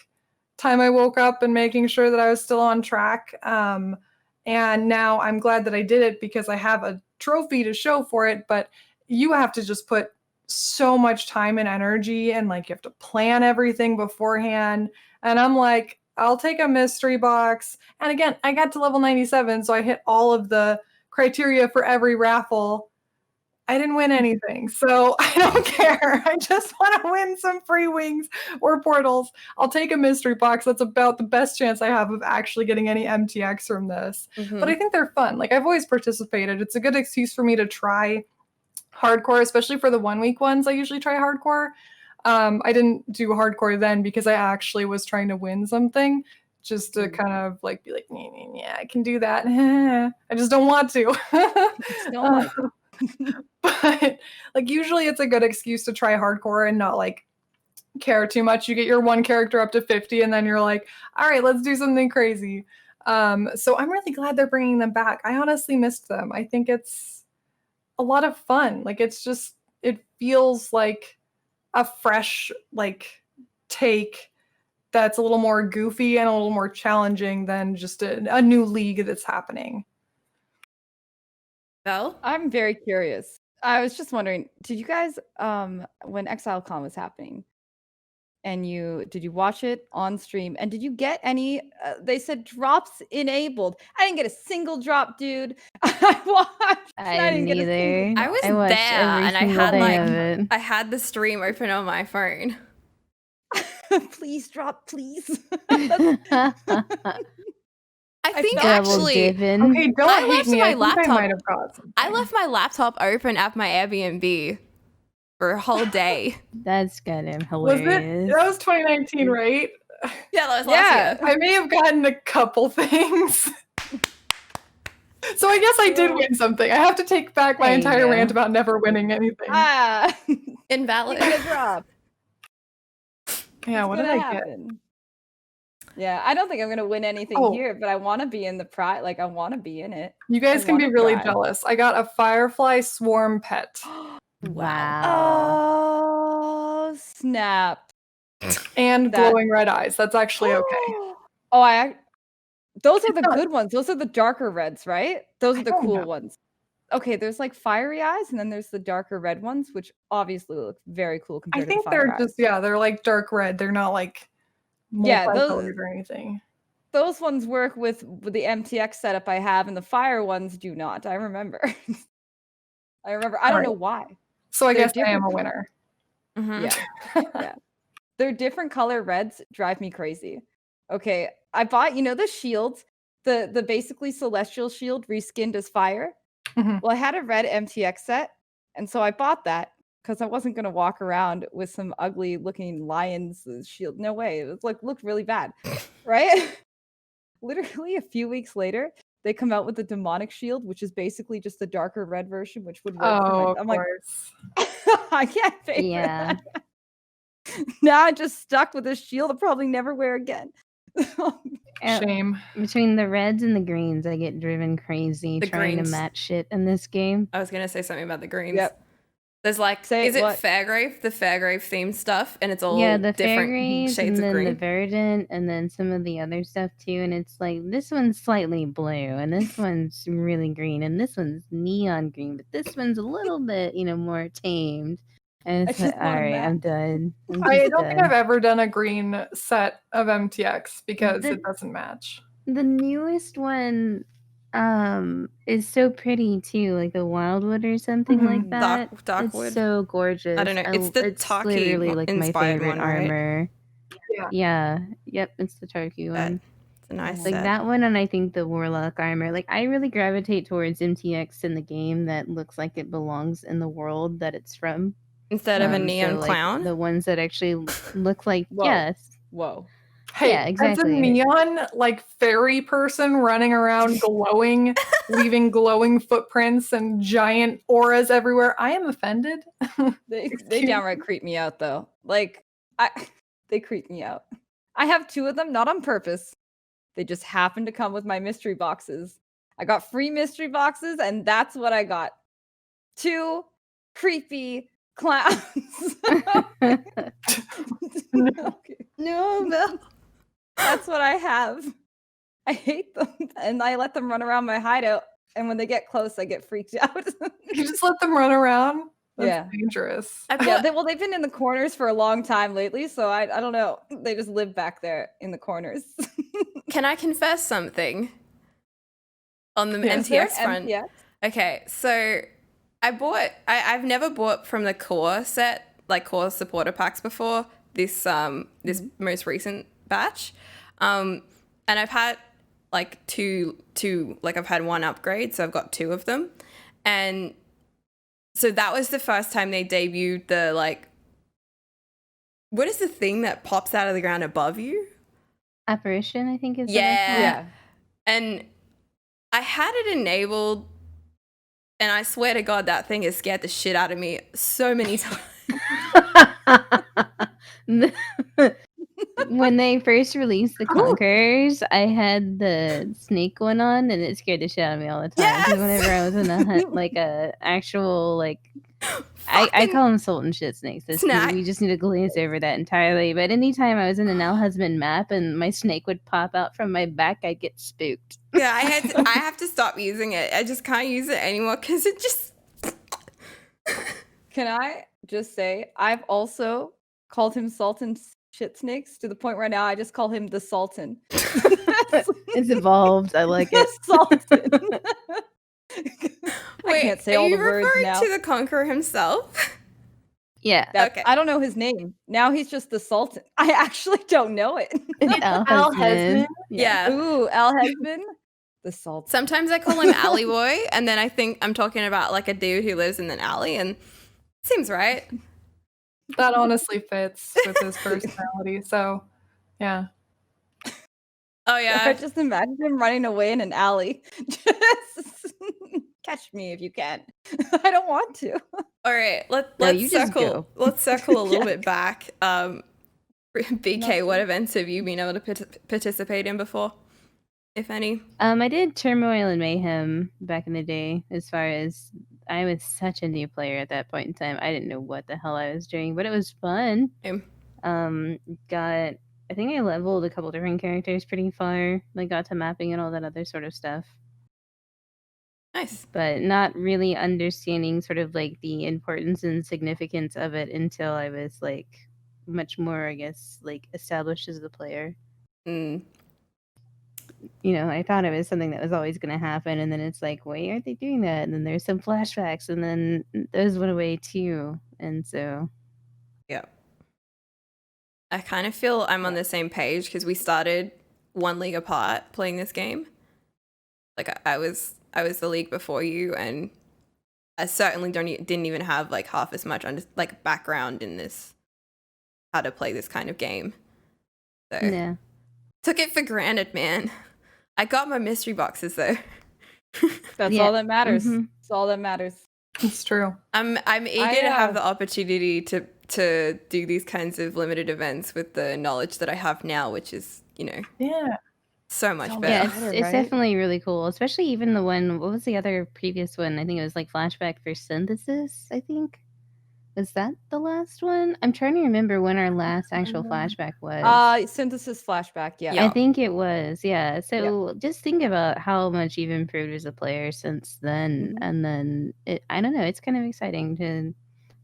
time I woke up and making sure that I was still on track. And now I'm glad that I did it because I have a trophy to show for it. But you have to just put so much time and energy, and like you have to plan everything beforehand. And I'm like, I'll take a mystery box. And again, I got to level 97, so I hit all of the criteria for every raffle. I didn't win anything, so I don't care. I just want to win some free wings or portals. I'll take a mystery box. That's about the best chance I have of actually getting any MTX from this. But I think they're fun. Like, I've always participated. It's a good excuse for me to try hardcore, especially for the 1 week ones. I usually try hardcore. I didn't do hardcore then because I actually was trying to win something just to kind of like be like, yeah, I can do that. I just don't want to. Don't like But like usually it's a good excuse to try hardcore and not like care too much. You get your one character up to 50 and then you're like, all right, let's do something crazy. So I'm really glad they're bringing them back. I honestly missed them. I think it's a lot of fun. Like it feels like a fresh like take that's a little more goofy and a little more challenging than just a new league that's happening. Vel? I'm very curious. I was just wondering, did you guys, when ExileCon was happening, and did you watch it on stream? And did you get any? They said drops enabled. I didn't get a single drop, dude. I watched. I didn't either. I was watched there, every and I single had thing like of it. I had the stream open on my phone. Please drop, please. I think felt- actually, Okay, don't I hate left me. my I think I laptop- might have got something. I left my laptop open at my Airbnb for a whole day. That's kind of Was hilarious. it? That was 2019, right? Yeah, that was Yeah. last year. I may have gotten a couple things. So I guess I did win something. I have to take back my There you entire go. rant about never winning anything. Invalid. You get a drop. Yeah, It's what did gonna I get? happen. Yeah, I don't think I'm gonna win anything Oh. here, but I want to be in the pride. Like I want to be in it. You guys I can be wanna really try. jealous. I got a firefly swarm pet. Wow. Oh snap! And That- glowing red eyes. That's actually okay. Oh, those are It's the not- good ones. Those are the darker reds, right? Those I are the don't cool know. ones. Okay, there's like fiery eyes, and then there's the darker red ones, which obviously look very cool I compared think to the they're fire just, eyes. yeah, they're like dark red. They're not like Yeah, multicolored or anything. Those ones work with the MTX setup I have, and the fire ones do not. I remember. I remember. I don't know why. So I They're guess I am a different- winner. Mhm. Yeah. Yeah. Their different color reds drive me crazy. Okay, I bought, the shield, the basically celestial shield reskinned as fire. Mhm. Well, I had a red MTX set, and so I bought that because I wasn't gonna walk around with some ugly looking lion's shield. No way. It was looked really bad. Right? Literally a few weeks later, they come out with the demonic shield, which is basically just the darker red version, which would work for Oh, my. of I'm like, course. I can't pay for Yeah. that. Now I'm just stuck with this shield I'll probably never wear again. Shame. Between the reds and the greens, I get driven crazy The trying greens. to match shit in this game. I was gonna say something about the greens. Yep. There's like, Say is it what? Fairgrave? The Fairgrave themed stuff, and it's all Yeah, the different Fairgraves shades and of then the green. Verdant and then some of the other stuff too. And it's like this one's slightly blue and this one's really green and this one's neon green, but this one's a little bit, more tamed. And it's I like, just all wanna right, I'm match. done. I'm I just don't think done. I've ever done a green set of MTX because The- it doesn't match. The newest one is so pretty too, like the Wildwood or something Mhm. like that. Darkwood. It's so gorgeous. I don't know. It's the it's Taki literally like my inspired favorite one, right? armor. Yeah. Yeah. Yep, it's the Turkey one. It's a nice Like set. that one, and I think the Warlock armor. Like I really gravitate towards MTX in the game that looks like it belongs in the world that it's from. Instead of a neon so, like, clown. the ones that actually look like Whoa. yes. Whoa. Hey, Yeah, as a exactly. neon like fairy person running around glowing, leaving glowing footprints and giant auras everywhere, I am offended. They Excuse downright creep me out though. They creep me out. I have 2 of them, not on purpose. They just happen to come with my mystery boxes. I got free mystery boxes, and that's what I got. 2 creepy clowns. Okay. No, Vel. That's what I have. I hate them, and I let them run around my hideout. And when they get close, I get freaked out. You just let them run around? That's Yeah. dangerous. Yeah, they've been in the corners for a long time lately, so I don't know. They just live back there in the corners. Can I confess something on the Yes, MTX front? Yeah. Okay, so I've never bought from the core set, like core supporter packs before this this most recent batch. And I've had like two like I've had one upgrade, so I've got 2 of them. And so that was the first time they debuted the like, what is the thing that pops out of the ground above you? Apparition, I think is what I Yeah. call it. Yeah. And I had it enabled, and I swear to God, that thing has scared the shit out of me so many times. When they first released the Conquerors, I had the snake one on, and it scared the shit out of me all the time. Because whenever I was in a hunt, like a actual like, I Fucking call them Sultan shit snakes. snack. We just need to glaze over that entirely. But anytime I was in an Al Husband map and my snake would pop out from my back, I'd get spooked. Yeah, I have to stop using it. I just can't use it anymore because it just. Can I just say, I've also called him Sultan shit snakes to the point where now I just call him the Sultan. It's evolved. I like it. Sultan. Wait, I can't say are all you the words referring now. to the Conqueror himself? Yeah. Okay. I don't know his name. Now he's just the Sultan. I actually don't know it. It's Al Al Husband. Husband? Yeah. Ooh, Al Hesbin, the Sultan. Sometimes I call him Alleyway, and then I think I'm talking about like a dude who lives in an alley, and seems right. That honestly fits with his personality. So, yeah. Oh I yeah. just imagine him running away in an alley. Just catch me if you can. I don't want to. All right. No, Let's you just circle. go. Let's circle a little Yeah. bit back. BK, what events have you been able to participate in before, if any? I did Turmoil and Mayhem back in the day. As far as I was such a new player at that point in time, I didn't know what the hell I was doing, but it was fun. I think I leveled a couple different characters pretty far. Like got to mapping and all that other sort of stuff, Nice. but not really understanding sort of like the importance and significance of it until I was like much more, I guess, like established as a player. Mm. You know, I thought it was something that was always going to happen, and then it's like, why aren't they doing that? And then there's some flashbacks, and then those went away too. And so, Yeah. I kind of feel I'm on the same page because we started one league apart playing this game. Like I was the league before you, and I certainly didn't even have like half as much like background in this, how to play this kind of game. So yeah. took it for granted, man. I got my mystery boxes though. That's Yeah. all that matters. Mhm. That's all that matters. It's true. I'm eager to have the opportunity to do these kinds of limited events with the knowledge that I have now, which is, Yeah. so much Yeah, better. Yeah, better, it's right? definitely really cool, especially even the one, what was the other previous one? I think it was like Flashback for Synthesis, I think. Was that the last one? I'm trying to remember when our last actual flashback was. Synthesis flashback, yeah. Yeah. I think it was, yeah. So just think about how much you've improved as a player since then. Mhm. And then, I don't know, it's kind of exciting to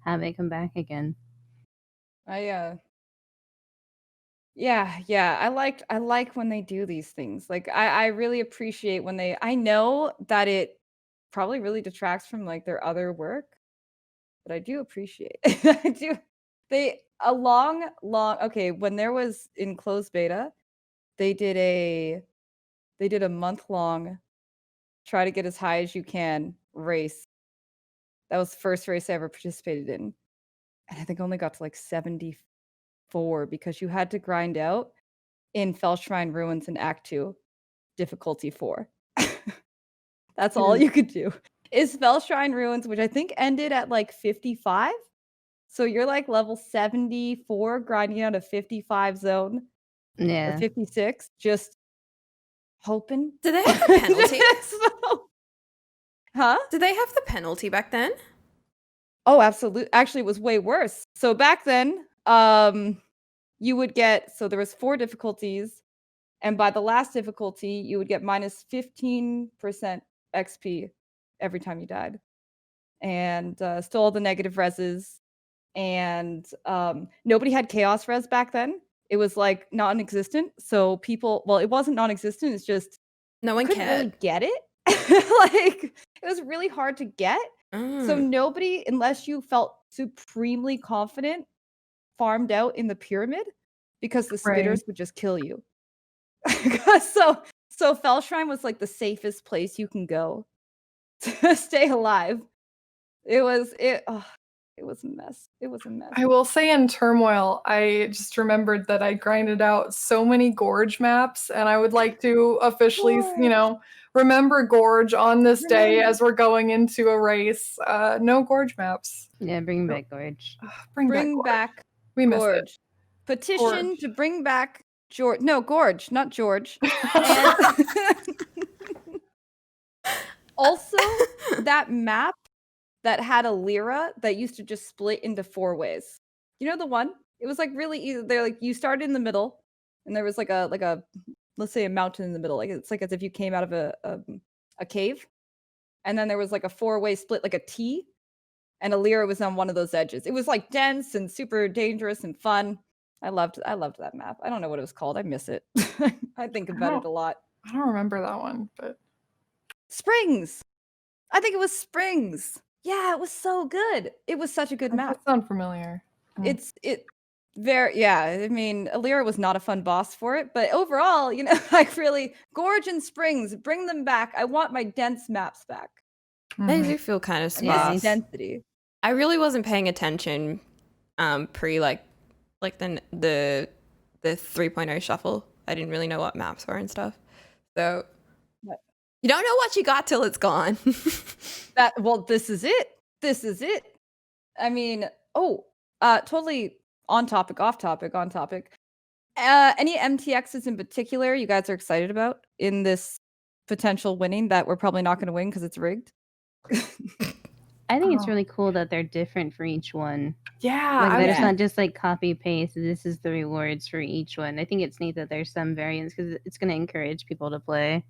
have it come back again. Yeah, I like when they do these things. Like I really appreciate when I know that it probably really detracts from like their other work, but I do appreciate it. I do. Okay, when there was in closed beta, they did a month-long try to get as high as you can race. That was the first race I ever participated in. And I think I only got to like 74 because you had to grind out in Fellshrine Ruins in Act 2, difficulty 4. That's all you could do. Is Fellshrine Ruins, which I think ended at like 55. So you're like level 74 grinding out a 55 zone or Yeah. 56, just hoping. Do they have the penalty? Huh? Did they have the penalty back then? Oh, absolutely. Actually, it was way worse. So back then, you would get, so there was 4 difficulties, and by the last difficulty, you would get minus 15% XP every time you died. And still all the negative reses. And nobody had chaos res back then. It was like non-existent. So people, well, it wasn't non-existent, it's just No one couldn't cared. really get it. Like it was really hard to get. So Mm. nobody, unless you felt supremely confident, farmed out in the pyramid because the Right. spitters would just kill you. So Fellshrine was like the safest place you can go to stay alive. It was a mess. It was a mess. I will say in Turmoil, I just remembered that I grinded out so many Gorge maps, and I would like to officially, remember Gorge on this day as we're going into a race. No Gorge maps. Yeah, bring back Gorge. Bring back Gorge. We missed Gorge. it. Petition Gorge. to bring back George. No, Gorge, not George. And also, that map that had a Lyra that used to just split into 4 ways. You know the one? It was like really easy. They're like you started in the middle, and there was like a let's say a mountain in the middle. Like it's like as if you came out of a cave, and then there was like a 4-way split, like a T, and a Lyra was on one of those edges. It was like dense and super dangerous and fun. I loved that map. I don't know what it was called. I miss it. I think about it a lot. I don't remember that one, but Springs. I think it was Springs. Yeah, it was so good. It was such a good map. That sounds familiar. I mean, Alira was not a fun boss for it, but overall, like really, Gorge and Springs, bring them back. I want my dense maps back. They do feel kind of Yeah, sparse. density. I really wasn't paying attention pre like the 3.0 shuffle. I didn't really know what maps were and stuff. So you don't know what you got till it's gone. This is it. This is it. I mean, totally on topic, off topic, on topic. Any MTXs in particular you guys are excited about in this potential winning that we're probably not going to win because it's rigged? I think it's really cool that they're different for each one. Yeah. Like there's not just like copy paste. This is the rewards for each one. I think it's neat that there's some variance because it's going to encourage people to play.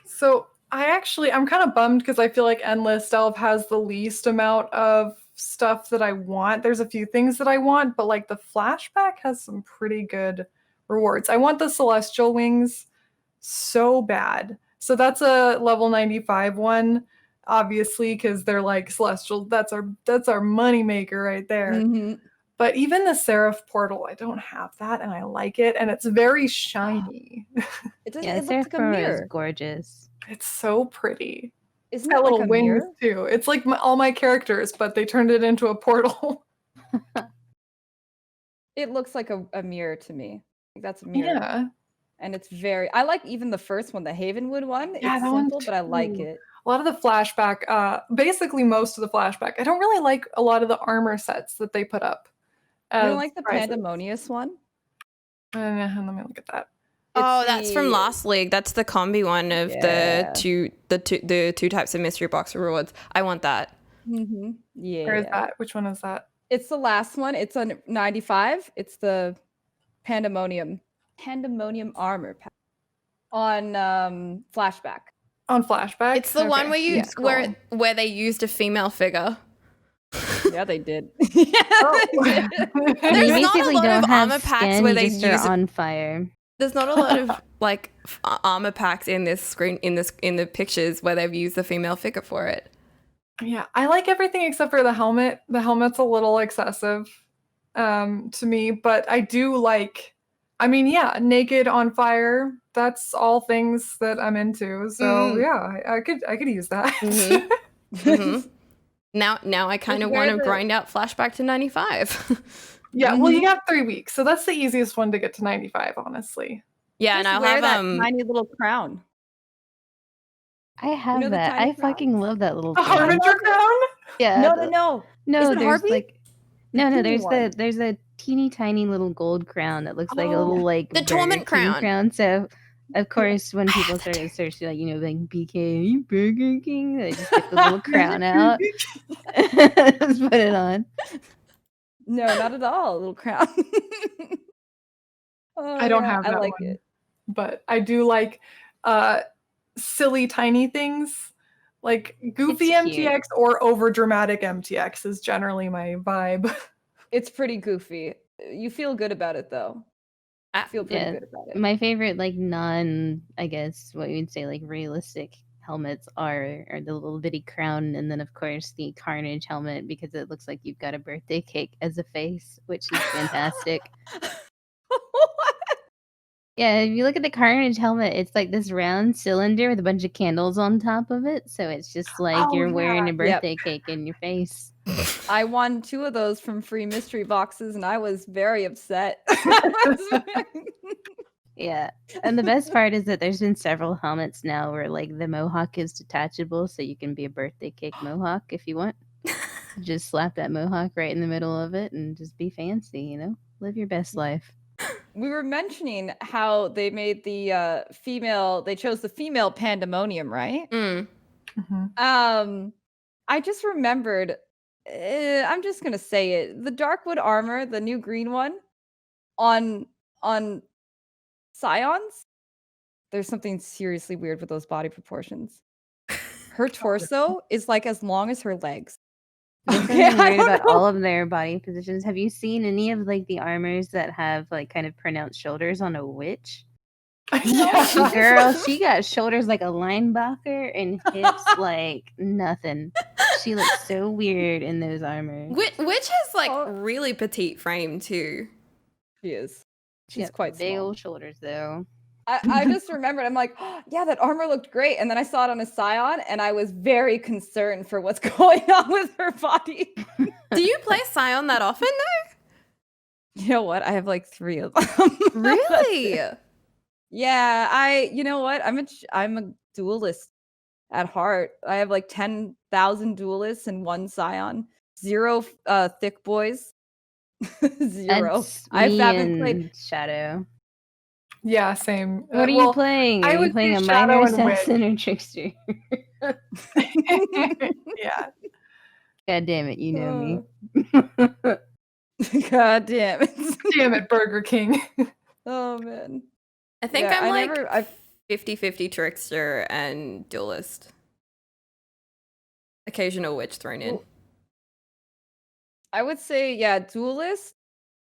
So I'm kind of bummed because I feel like Endless Delve has the least amount of stuff that I want. There's a few things that I want, but like the Flashback has some pretty good rewards. I want the Celestial Wings so bad. So that's a level 95 one, obviously, because they're like Celestial. That's our money maker right there. Mm-hmm. But even the Seraph Portal, I don't have that, and I like it, and it's very shiny. It doesn't. Yeah, It looks Seraph like a Portal mirror. is gorgeous. It's so pretty. Isn't It's got it like little a wings mirror? too. It's like all my characters, but they turned it into a portal. It looks like a mirror to me. Like that's a mirror. Yeah. And it's I like even the first one, the Havenwood one. Yeah, It's that one simple, but I like too. it. A lot of the Flashback, basically most of the Flashback. I don't really like a lot of the armor sets that they put up. You don't like the prizes. Pandemonious one? Let me look at that. That's from last league. That's the combi one of the two types of mystery box rewards. I want that. Mm-hmm. Yeah. Where is that? Which one is that? It's the last one. It's on 95. It's the Pandemonium armor pack on Flashback. On Flashback? It's the one where where they used a female figure. Yeah, they did. There's They not a basically lot don't of have armor packs skin, where you they just use are on fire. There's not a lot of like armor packs in this screen in the pictures where they've used the female figure for it. Yeah, I like everything except for the helmet. The helmet's a little excessive to me, but I do like. I mean, yeah, naked on fire. That's all things that I'm into. So yeah, I could use that. Mm-hmm. Now I kind of want to grind out Flashback to 95. Yeah, well, you got 3 weeks, so that's the easiest one to get to 95, honestly. Yeah, Just and I'll wear have that tiny little crown. I have that. I fucking love that little The crown. Harbinger crown? Yeah. No. No, Is it there's Harvey? like there's a teeny tiny little gold crown that looks like a little like the Burger Torment King crown. So of course when people started searching like like BK, are you Burger King? They just get the little crown out. Just put it on. No, not at all. A little crown. I don't have that I like one, it. but I do like silly tiny things. Like goofy It's cute. MTX or over dramatic MTX is generally my vibe. It's pretty goofy. You feel good about it though. I feel pretty good about it. My favorite like I guess what you would say like realistic helmets are the little bitty crown, and then of course the Carnage helmet because it looks like you've got a birthday cake as a face, which is fantastic. Yeah, if you look at the Carnage helmet, it's like this round cylinder with a bunch of candles on top of it. So it's just like Oh, you're yeah. wearing a birthday cake in your face. I won 2 of those from free mystery boxes, and I was very upset. Yeah. And the best part is that there's been several helmets now where like the mohawk is detachable, so you can be a birthday cake mohawk if you want. Just slap that mohawk right in the middle of it and just be fancy, you know? Live your best life. We were mentioning how they made the they chose the female pandemonium, right? Mm. Mhm. I just remembered, I'm just gonna say it. The Darkwood armor, the new green one, on Scions, there's something seriously weird with those body proportions. Her torso is like as long as her legs. There's Okay, something I weird don't about know. all of their body positions. Have you seen any of like the armors that have like kind of pronounced shoulders on a witch? Yeah. Girl, she got shoulders like a linebacker and hips like nothing. She looks so weird in those armors. Witch has like Oh. really petite frame too. She is. She She's got quite big small. old shoulders though. I just remembered, I'm like, oh, yeah, that armor looked great. And then I saw it on a Scion, and I was very concerned for what's going on with her body. Do you play Scion that often though? You know what? I have like 3 of them. Really? Yeah, you know what? I'm a duelist at heart. I have like 10,000 duelists and 1 Scion. 0 thick boys. 0. That's I me haven't played. and Shadow. Yeah, same. What are you well, playing? I Are you would playing say a minor Shadow and Witch. assassin or trickster? Yeah. God damn it, you know me. God damn it. Damn it, Burger King. Oh man. I think Yeah, I'm I like never- 50-50 trickster and duelist. Occasional witch thrown in. I would say, yeah, duelist.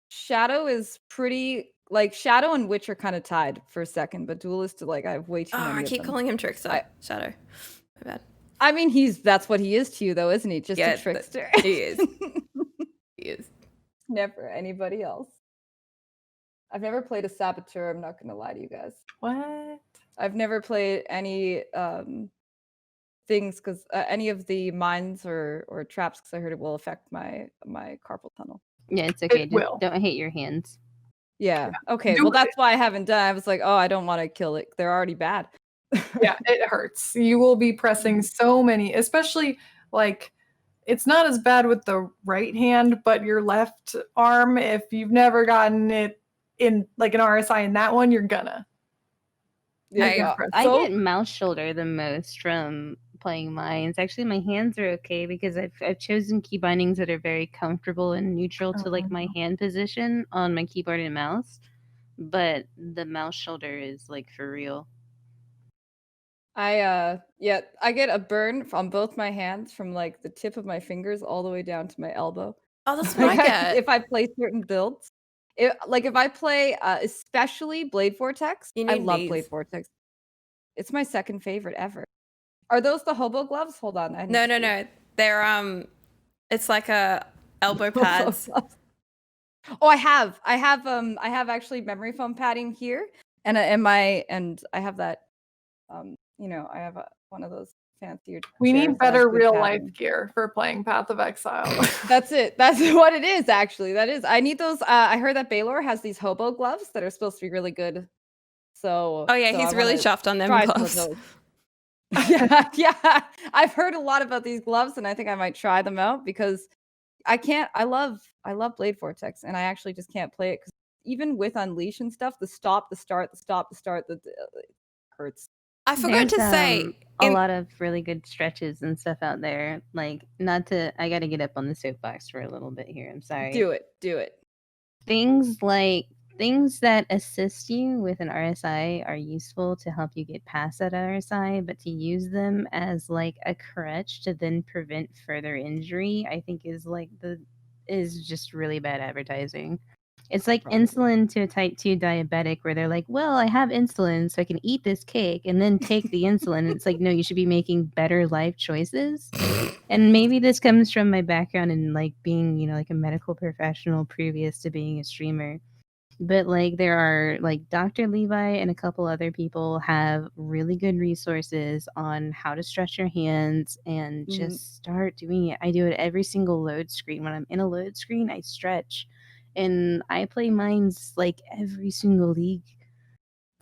Shadow is pretty like Shadow and Witch are kind of tied for a second, but duelist, like I have way too Oh, many I of keep them. calling him trickster. Shadow. My bad. I mean, that's what he is to you, though, isn't he? Just Yeah, a trickster. he is. He is. Never anybody else. I've never played a saboteur. I'm not gonna lie to you guys. What? I've never played any things because any of the mines or traps because I heard it will affect my carpal tunnel. Yeah, it's okay. It will. Don't hate your hands. Yeah. Okay. Do Well, it. that's why I haven't done. I was like, oh, I don't want to kill it. They're already bad. Yeah, it hurts. You will be pressing so many, especially like it's not as bad with the right hand, but your left arm, if you've never gotten it in like an RSI in that one, you're gonna. Yeah. I So- get mouse shoulder the most from playing mines. Actually, my hands are okay because I've chosen key bindings that are very comfortable and neutral to like my hand position on my keyboard and mouse. But the mouse shoulder is like for real. I get a burn on both my hands from like the tip of my fingers all the way down to my elbow. Oh, that's what I get. If I play certain builds. If I play especially Blade Vortex, You I need love these. Blade Vortex. It's my second favorite ever. Are those the hobo gloves? Hold on. I need No, to no, see. no. They're it's like a elbow pads. Oh, I have actually memory foam padding here, and I have that. I have one of those fancier. We chairs need that has better good real padding. life gear for playing Path of Exile. That's it. That's what it is. Actually, that is. I need those. I heard that Baylor has these hobo gloves that are supposed to be really good. So. Oh yeah, so he's I really wanna chuffed on them try some of gloves. those. Yeah. I've heard a lot about these gloves, and I think I might try them out because I can't. I love Blade Vortex, and I actually just can't play it because even with Unleash and stuff, the stop, the start, the stop, the start, it hurts. I forgot to say a lot of really good stretches and stuff out there. Like, I got to get up on the soapbox for a little bit here. I'm sorry. Do it. Things that assist you with an RSI are useful to help you get past that RSI, but to use them as like a crutch to then prevent further injury, I think is just really bad advertising. It's like insulin to a type 2 diabetic where they're like, well, I have insulin so I can eat this cake and then take the insulin. And it's like, no, you should be making better life choices. And maybe this comes from my background in like being, like a medical professional previous to being a streamer. But like there are like Dr. Levi and a couple other people have really good resources on how to stretch your hands and just start doing it. I do it every single load screen. When I'm in a load screen, I stretch. And I play mines like every single league.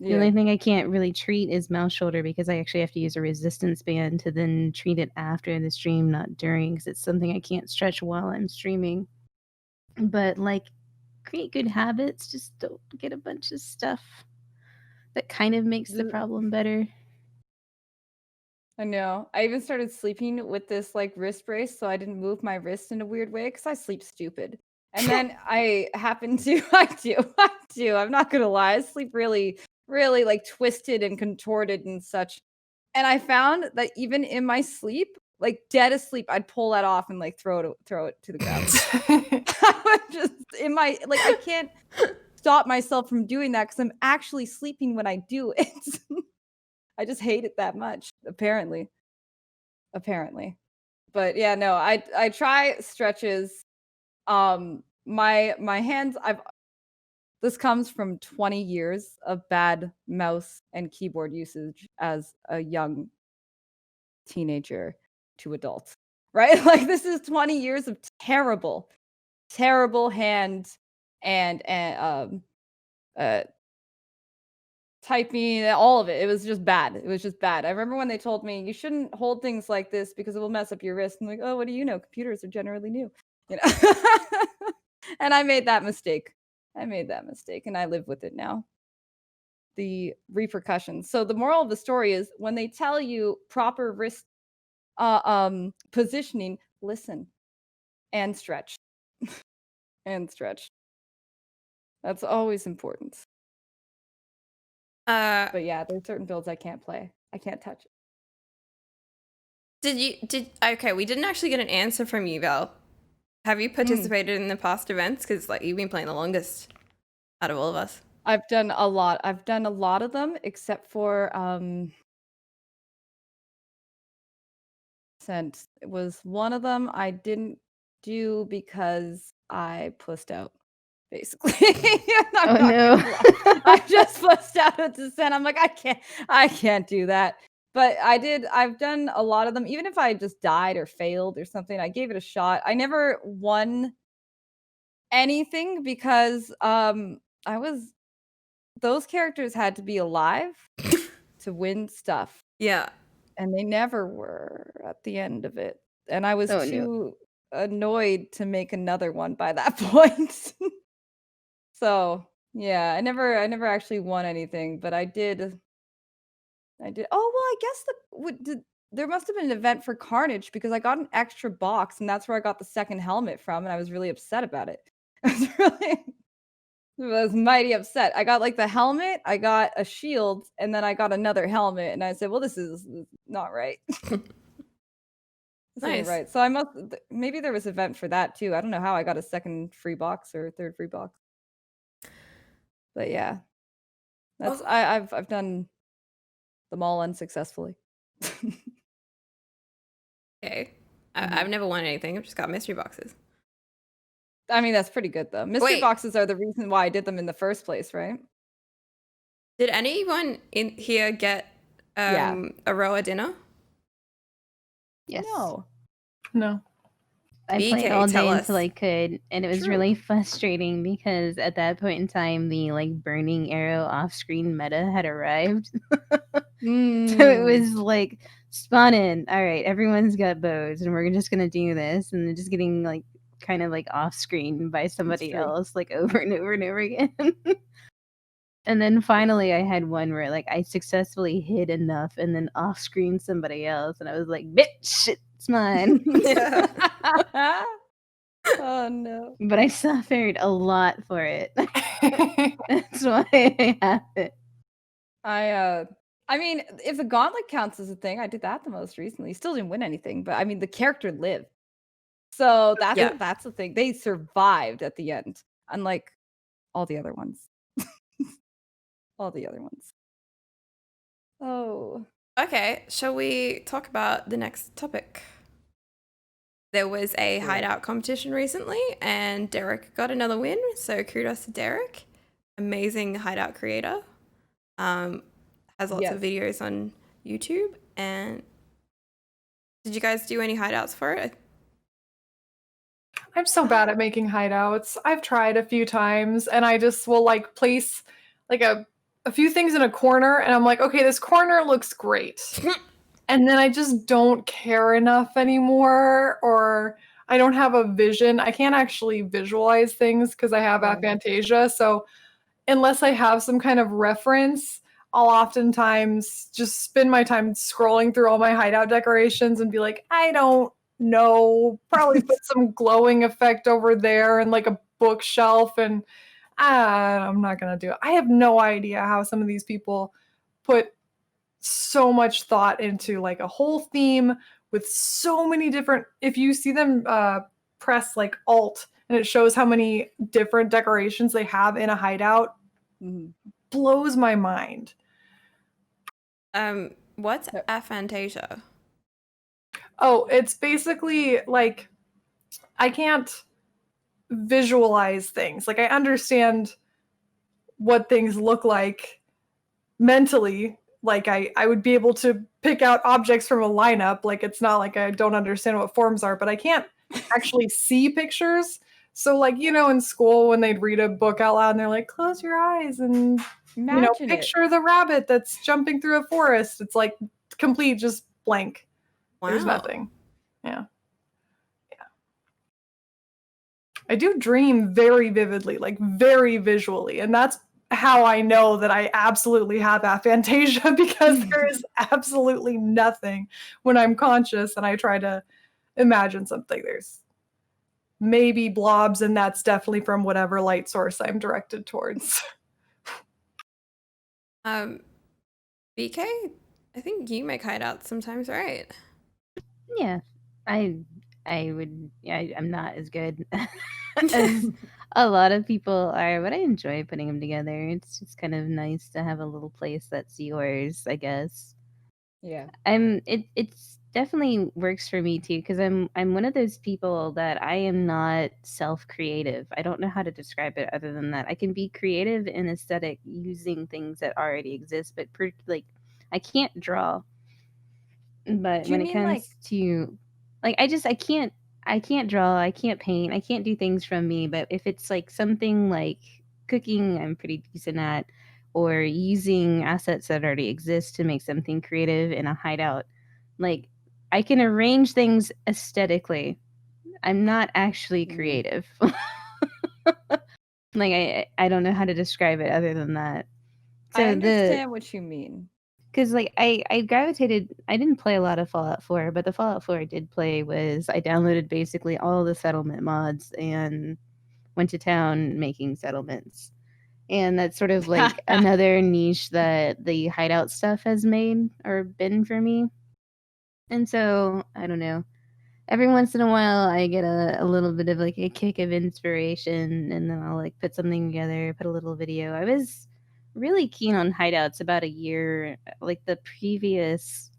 The only thing I can't really treat is mouse shoulder because I actually have to use a resistance band to then treat it after the stream, not during, because it's something I can't stretch while I'm streaming. But like, create good habits, just don't get a bunch of stuff that kind of makes the problem better. I know. I even started sleeping with this like wrist brace so I didn't move my wrist in a weird way because I sleep stupid. And then I happen to, I do. I'm not gonna lie. I sleep really, really like twisted and contorted and such. And I found that even in my sleep, like dead asleep, I'd pull that off and like throw it to the ground. I would just in my like I can't stop myself from doing that because I'm actually sleeping when I do it. I just hate it that much, apparently. But yeah, no, I try stretches. My hands, this comes from 20 years of bad mouse and keyboard usage as a young teenager to adult, right? Like this is 20 years of terrible hand and typing, all of it. It was just bad. I remember when they told me you shouldn't hold things like this because it will mess up your wrist. I'm like, oh, what do you know? Computers are generally new, you know. And I made that mistake. And I live with it now. The repercussions. So the moral of the story is when they tell you proper wrist positioning, listen and stretch. And stretch. That's always important. But yeah, there's certain builds I can't play. I can't touch it. Okay, we didn't actually get an answer from you, Val. Have you participated in the past events? Because like you've been playing the longest out of all of us. I've done a lot. I've done a lot of them, except for since it was one of them I didn't do because I pussed out. Basically, No. I just pussed out at Descent. I'm like, I can't do that. But I've done a lot of them. Even if I just died or failed or something, I gave it a shot. I never won anything because those characters had to be alive to win stuff. Yeah. And they never were at the end of it. And I was too annoyed to make another one by that point. So yeah, I never actually won anything, but I did. Oh well, I guess there must have been an event for Carnage because I got an extra box, and that's where I got the second helmet from, and I was really upset about it. I was mighty upset. I got like the helmet, I got a shield, and then I got another helmet, and I said, "Well, this is not right." Nice. Right. So maybe there was an event for that too. I don't know how I got a second free box or a third free box. But yeah, that's I've done them all unsuccessfully. Okay, I've never won anything. I've just got mystery boxes. I mean, that's pretty good though. Mystery boxes are the reason why I did them in the first place, right? Did anyone in here get a Roa dinner? Yes. No. I played all day until I could, and it was really frustrating because at that point in time, the like burning arrow off-screen meta had arrived. So it was like, spawn in. All right, everyone's got bows, and we're just gonna do this, and then just getting like kind of like off-screen by somebody else, like over and over and over again. And then finally, I had one where like I successfully hid enough, and then off-screen somebody else, and I was like, "Bitch, it's mine." Oh no! But I suffered a lot for it. That's why I have it. I mean, if the gauntlet counts as a thing, I did that the most recently. Still didn't win anything, but I mean, the character lived, so that's the thing. They survived at the end, unlike all the other ones. Oh. Okay, shall we talk about the next topic? There was a Hideout competition recently, and Derek got another win, so kudos to Derek. amazing hideout creator. Has lots of videos on YouTube. And did you guys do any hideouts for it? I'm so bad at making hideouts. I've tried a few times, and I just will like place like a few things in a corner, and I'm like, okay, this corner looks great. And then I just don't care enough anymore, or I don't have a vision. I can't actually visualize things because I have aphantasia. So unless I have some kind of reference, I'll oftentimes just spend my time scrolling through all my hideout decorations and be like, I don't know, probably put some glowing effect over there and like a bookshelf, and I'm not gonna do it. I have no idea how some of these people put so much thought into like a whole theme with so many different, if you see them press like alt and it shows how many different decorations they have in a hideout, blows my mind. What's aphantasia? Oh, it's basically like I can't visualize things. Like I understand what things look like mentally. Like I would be able to pick out objects from a lineup. Like it's not like I don't understand what forms are, but I can't actually see pictures. So like, you know, in school when they'd read a book out loud and they're like, close your eyes and picture the rabbit that's jumping through a forest. It's like complete just blank. Wow. There's nothing. Yeah. I do dream very vividly, like very visually, and that's how I know that I absolutely have aphantasia, because there is absolutely nothing when I'm conscious and I try to imagine something. There's maybe blobs, and that's definitely from whatever light source I'm directed towards. BK, I think you make hideouts sometimes, right? Yeah, I'm not as good as a lot of people are, but I enjoy putting them together. It's just kind of nice to have a little place that's yours, I guess. Yeah. It's definitely works for me too, because I'm one of those people that I am not self-creative. I don't know how to describe it other than that. I can be creative and aesthetic using things that already exist, but like I can't draw. But when it comes to like I can't draw, I can't paint, I can't do things from me, but if it's like something like cooking, I'm pretty decent at, or using assets that already exist to make something creative in a hideout. Like I can arrange things aesthetically. I'm not actually creative. Like I don't know how to describe it other than that. So I understand what you mean. Because like I gravitated, I didn't play a lot of Fallout 4, but the Fallout 4 I did play was I downloaded basically all the settlement mods and went to town making settlements. And that's sort of like another niche that the hideout stuff has made or been for me. And so, I don't know. Every once in a while I get a little bit of like a kick of inspiration, and then I'll like put something together, put a little video. I was really keen on hideouts about a year, like the previous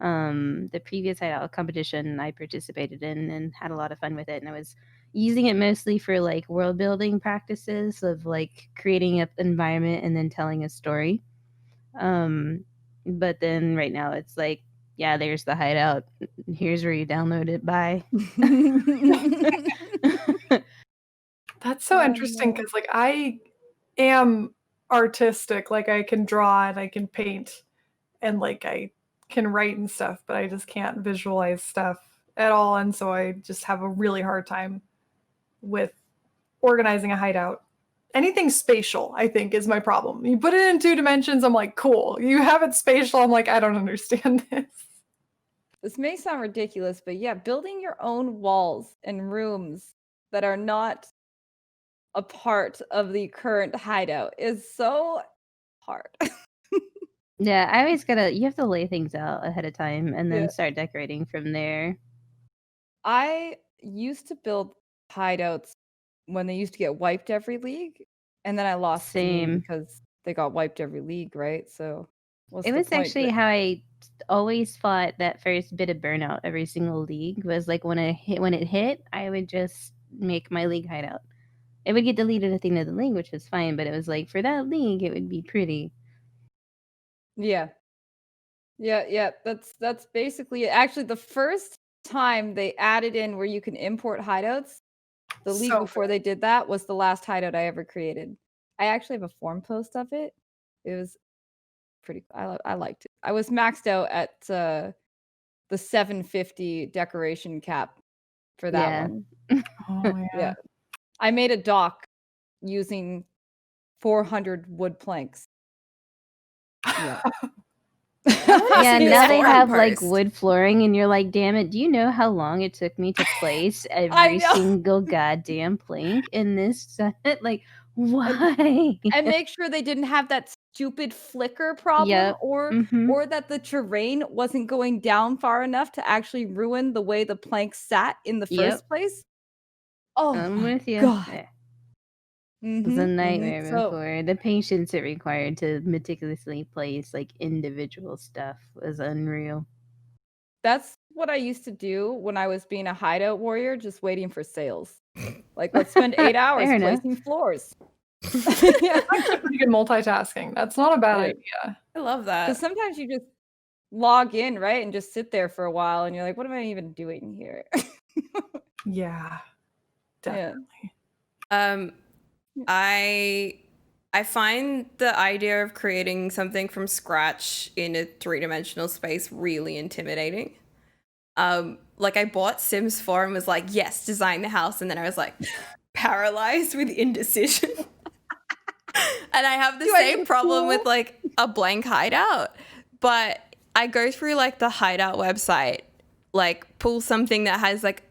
hideout competition I participated in and had a lot of fun with it, and I was using it mostly for like world building practices of like creating an environment and then telling a story. But then right now it's like, yeah, there's the hideout, here's where you download it, bye. That's so interesting, because like I am artistic. Like I can draw and I can paint and like I can write and stuff, but I just can't visualize stuff at all. And so I just have a really hard time with organizing a hideout. Anything spatial, I think, is my problem. You put it in 2 dimensions, I'm like, cool. You have it spatial, I'm like, I don't understand this. This may sound ridiculous, but yeah, building your own walls and rooms that are not a part of the current hideout is so hard. Yeah, I always you have to lay things out ahead of time and then start decorating from there. I used to build hideouts when they used to get wiped every league, and then I lost steam because they got wiped every league, right? So it was actually how I always fought that first bit of burnout every single league, was like when it hit, I would just make my league hideout. It would get deleted at the end of the link, which was fine, but it was like, for that link, it would be pretty. Yeah. Yeah. That's basically it. Actually, the first time they added in where you can import hideouts, the league So before they did that was the last hideout I ever created. I actually have a forum post of it. It was pretty. I liked it. I was maxed out at the 750 decoration cap for that Yeah. one. Oh, Yeah. I made a dock using 400 wood planks. Yeah. Yeah, see this now they forum have like post. wood flooring, and you're like, damn it, do you know how long it took me to place every know. single goddamn plank in this set? Like, why? And make sure they didn't have that stupid flicker problem Yep. or that the terrain wasn't going down far enough to actually ruin the way the plank sat in the Yep. first place. Oh I'm my with you. God. It was a nightmare So before. The patience it required to meticulously place like individual stuff was unreal. that's what I used to do when I was being a hideout warrior, just waiting for sales. Like, let's spend 8 hours Fair enough. placing floors. Actually pretty good multitasking. That's not a bad Yeah. idea. I love that. Because sometimes you just log in, right, and just sit there for a while, and you're like, what am I even doing here? Yeah, definitely. I find the idea of creating something from scratch in a 3-dimensional space really intimidating. Like I bought Sims 4 and was like, yes, design the house, and then I was like paralyzed with indecision. And I have the same problem with like a blank hideout, but I go through like the hideout website, like pull something that has like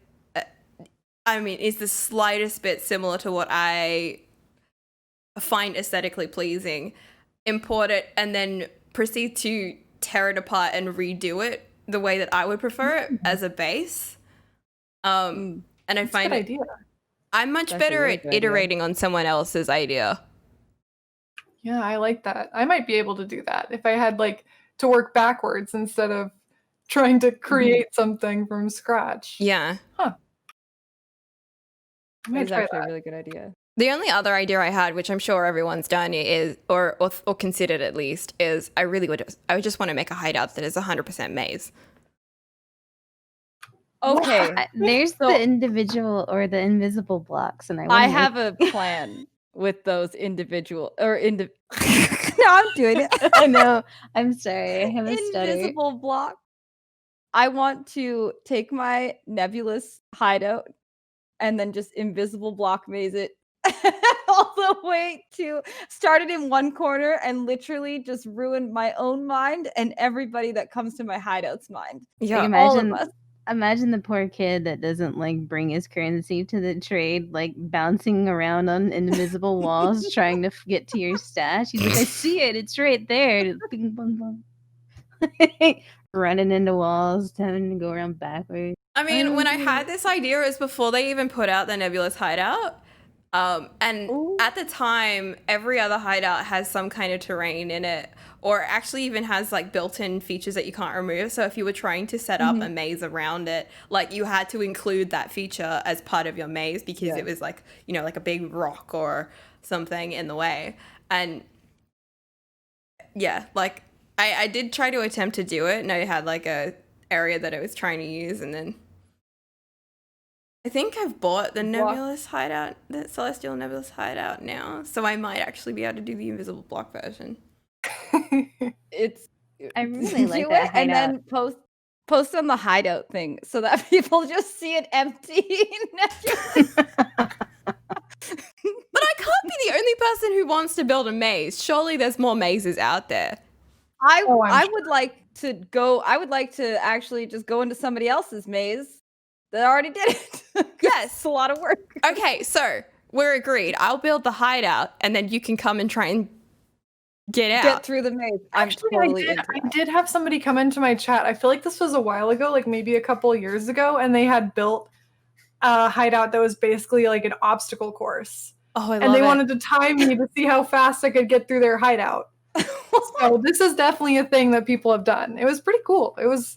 is the slightest bit similar to what I find aesthetically pleasing, import it, and then proceed to tear it apart and redo it the way that I would prefer it as a base. And I find Good idea. I'm much That's a better really at good idea. iterating on someone else's idea. Yeah, I like that. I might be able to do that if I had like to work backwards instead of trying to create something from scratch. Yeah. Huh. I might That is try actually that. a really good idea. The only other idea I had, which I'm sure everyone's done, is or considered at least, is I would just want to make a hideout that is 100% maze. Okay, There's So- the individual or the invisible blocks, and I have a plan with those individual or no, I'm doing it. I know. I'm sorry. I have a stutter. Invisible block. I want to take my nebulous hideout and then just invisible block maze it all the way to start it in one corner and literally just ruin my own mind and everybody that comes to my hideout's mind. Yeah. Like, all of us. imagine the poor kid that doesn't like bring his currency to the trade, like bouncing around on invisible walls trying to get to your stash. He's like, I see it, it's right there. Bing, bong, bong. Running into walls, having to go around backwards. I mean, when I had this idea, it was before they even put out the nebulous hideout. And at the time, every other hideout has some kind of terrain in it, or actually even has like built-in features that you can't remove. So if you were trying to set up a maze around it, like you had to include that feature as part of your maze because it was like, you know, like a big rock or something in the way. And yeah, like I did try to attempt to do it, and I had like a area that I was trying to use, and then I think I've bought the nebulous hideout, the celestial nebulous hideout now, so I might actually be able to do the invisible block version. I really like do that it and then post on the hideout thing so that people just see it empty. But I can't be the only person who wants to build a maze. Surely there's more mazes out there. I would like to actually just go into somebody else's maze that already did it. Yes. It's a lot of work. Okay, so we're agreed. I'll build the hideout, and then you can come and try and get out. Get through the maze. Actually, I'm totally into I that. did have somebody come into my chat. I feel like this was a while ago, like maybe a couple of years ago, and they had built a hideout that was basically like an obstacle course. Oh, I love And they it. wanted to time me to see how fast I could get through their hideout. So this is definitely a thing that people have done. It was pretty cool. It was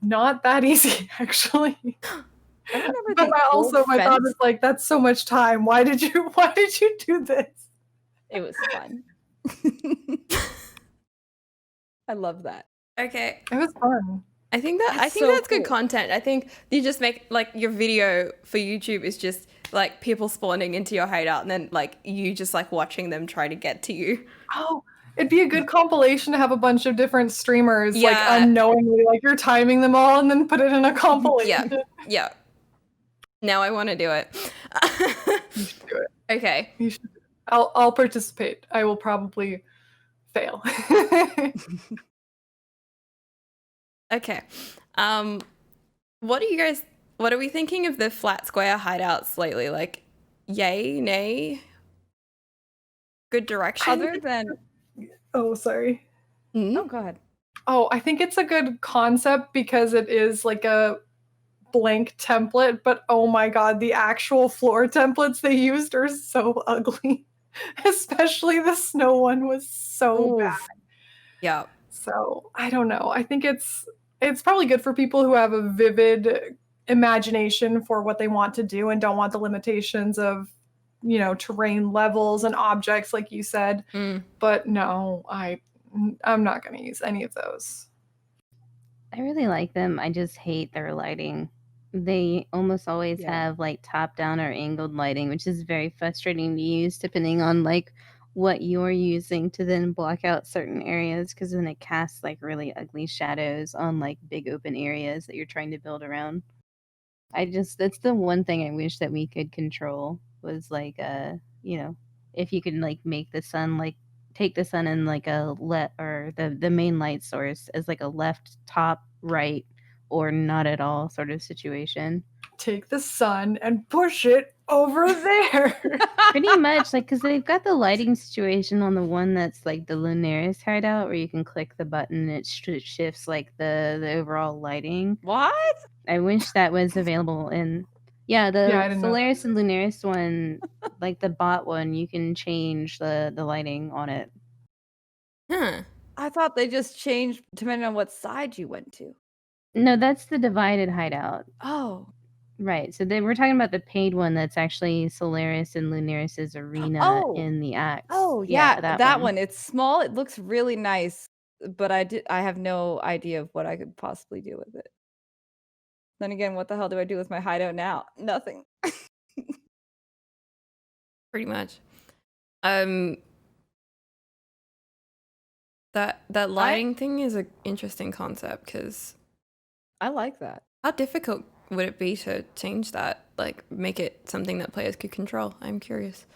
not that easy, actually. I remember But the old my thought fence. is like, that's so much time. Why did you do this? It was fun. I love that. Okay. It was fun. I think that's so good cool. content. I think you just make like your video for YouTube is just like people spawning into your hideout and then like you just like watching them try to get to you. Oh, it'd be a good compilation to have a bunch of different streamers like Yeah. unknowingly, like you're timing them all and then put it in a compilation. Yeah. Now I want to do it. You should do it. Okay. You should. I'll participate. I will probably fail. Okay. What are we thinking of the flat square hideouts lately? Like, yay, nay? Good direction? Other than Oh, sorry. oh, go ahead. Oh, I think it's a good concept because it is like a blank template, but oh my god, the actual floor templates they used are so ugly. Especially the snow one was so bad. Yeah. So I don't know. I think it's probably good for people who have a vivid imagination for what they want to do and don't want the limitations of, you know, terrain levels and objects like you said. But no, I'm not going to use any of those. I really like them. I just hate their lighting. They almost always have like top down or angled lighting, which is very frustrating to use depending on like what you're using to then block out certain areas, because then it casts like really ugly shadows on like big open areas that you're trying to build around. That's the one thing I wish that we could control was like you know, if you could like make the sun like take the sun and like a or the main light source as like a left, top, right, or not at all sort of situation. Take the sun and push it over there. Pretty much, like, because they've got the lighting situation on the one that's like the Lunaris hideout, where you can click the button and it shifts like the overall lighting. What? I wish that was available in. Yeah, the I didn't know Solaris and Lunaris one, like the bot one, you can change the lighting on it. Huh. I thought they just changed depending on what side you went to. No, that's the divided hideout. Oh. Right. So we're talking about the paid one that's actually Solaris and Lunaris's arena in the Axe. Oh, yeah, that one. It's small. It looks really nice, but I have no idea of what I could possibly do with it. Then again, what the hell do I do with my hideout now? Nothing. Pretty much. That lighting thing is an interesting concept because I like that. how difficult would it be to change that? Like make it something that players could control? I'm curious.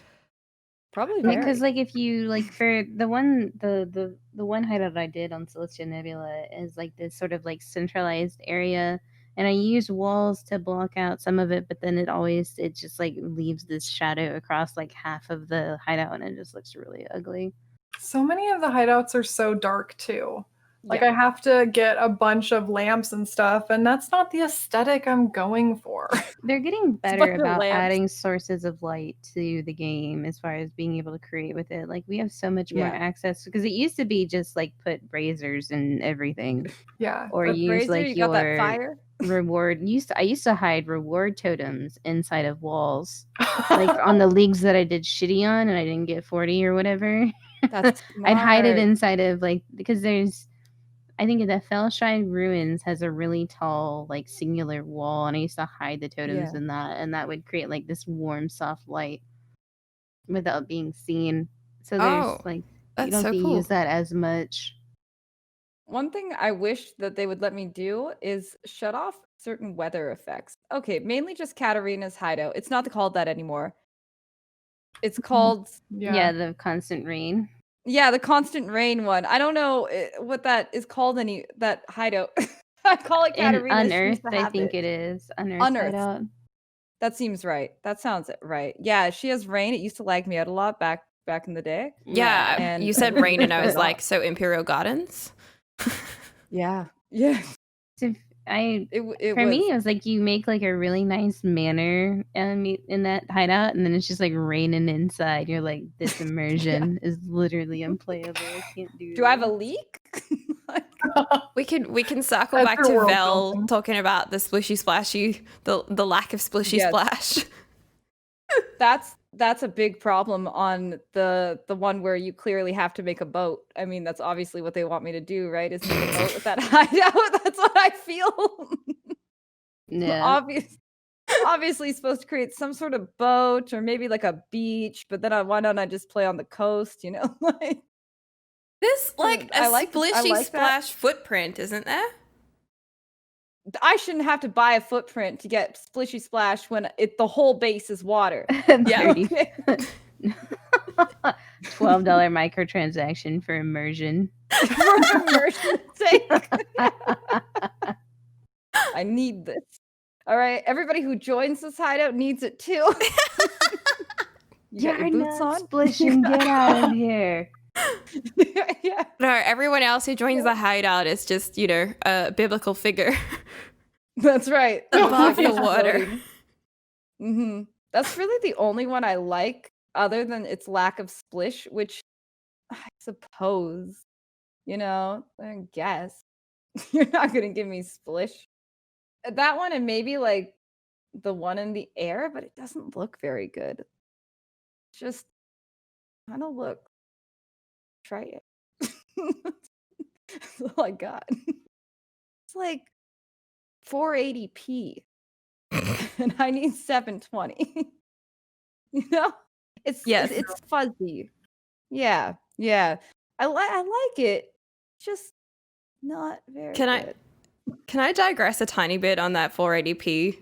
Probably because like if you like for the one the one hideout I did on Celestia Nebula is like this sort of like centralized area, and I use walls to block out some of it, but then it just like leaves this shadow across like half of the hideout, and it just looks really ugly. So many of the hideouts are so dark too. Like I have to get a bunch of lamps and stuff, and that's not the aesthetic I'm going for. They're getting better about adding sources of light to the game as far as being able to create with it. Like we have so much more access, because it used to be just like put braziers and everything. Yeah. Or use like you got that fire? reward. I used to hide reward totems inside of walls. Like on the leagues that I did shitty on and I didn't get 40 or whatever. That's I'd hide it inside of like, because I think the Fellshine Ruins has a really tall, like, singular wall, and I used to hide the totems in that, and that would create, like, this warm, soft light without being seen. So there's, like, you don't have to use that as much. One thing I wish that they would let me do is shut off certain weather effects. Okay, mainly just Katarina's hideout. It's not called that anymore. It's called... Yeah, the constant rain. Yeah, the constant rain one. I don't know what that is called. That hideout. I call it Katarina. Unearthed, I think it is. Unearthed hideout. That seems right. That sounds right. Yeah, she has rain. It used to lag me out a lot back in the day. Yeah, and you said rain, and I was like, so Imperial Gardens? Yeah. So for me, it was like you make like a really nice manor in that hideout, and then it's just like raining inside. You're like, this immersion is literally unplayable. I can't do. Do I have a leak? We can circle back That's to your world Vel building. talking about the splishy splashy, the lack of splishy Yes. splash. That's a big problem on the one where you clearly have to make a boat. I mean, that's obviously what they want me to do, right? Is make a boat with that hideout. That's what I feel. Yeah. Obviously supposed to create some sort of boat or maybe like a beach, but then why don't I just play on the coast, you know? Like There's like a I like splishy that. splash footprint, isn't there? I shouldn't have to buy a footprint to get Splishy Splash when the whole base is water. Yeah. $30 microtransaction for immersion. For immersion's sake. I need this. All right, everybody who joins this hideout needs it too. You got your boots on? Splishing, get out of here. Yeah. No, everyone else who joins the hideout is just, a biblical figure. That's right. Above the water. Mm-hmm. That's really the only one I like, other than its lack of splish, which I suppose, I guess. You're not gonna give me splish. That one and maybe like the one in the air, but it doesn't look very good. Just kind of look. Try it. That's all I got. It's like 480p. And I need 720. It's Yes. it's fuzzy. Yeah. I like it. Just not very good. Can I digress a tiny bit on that 480p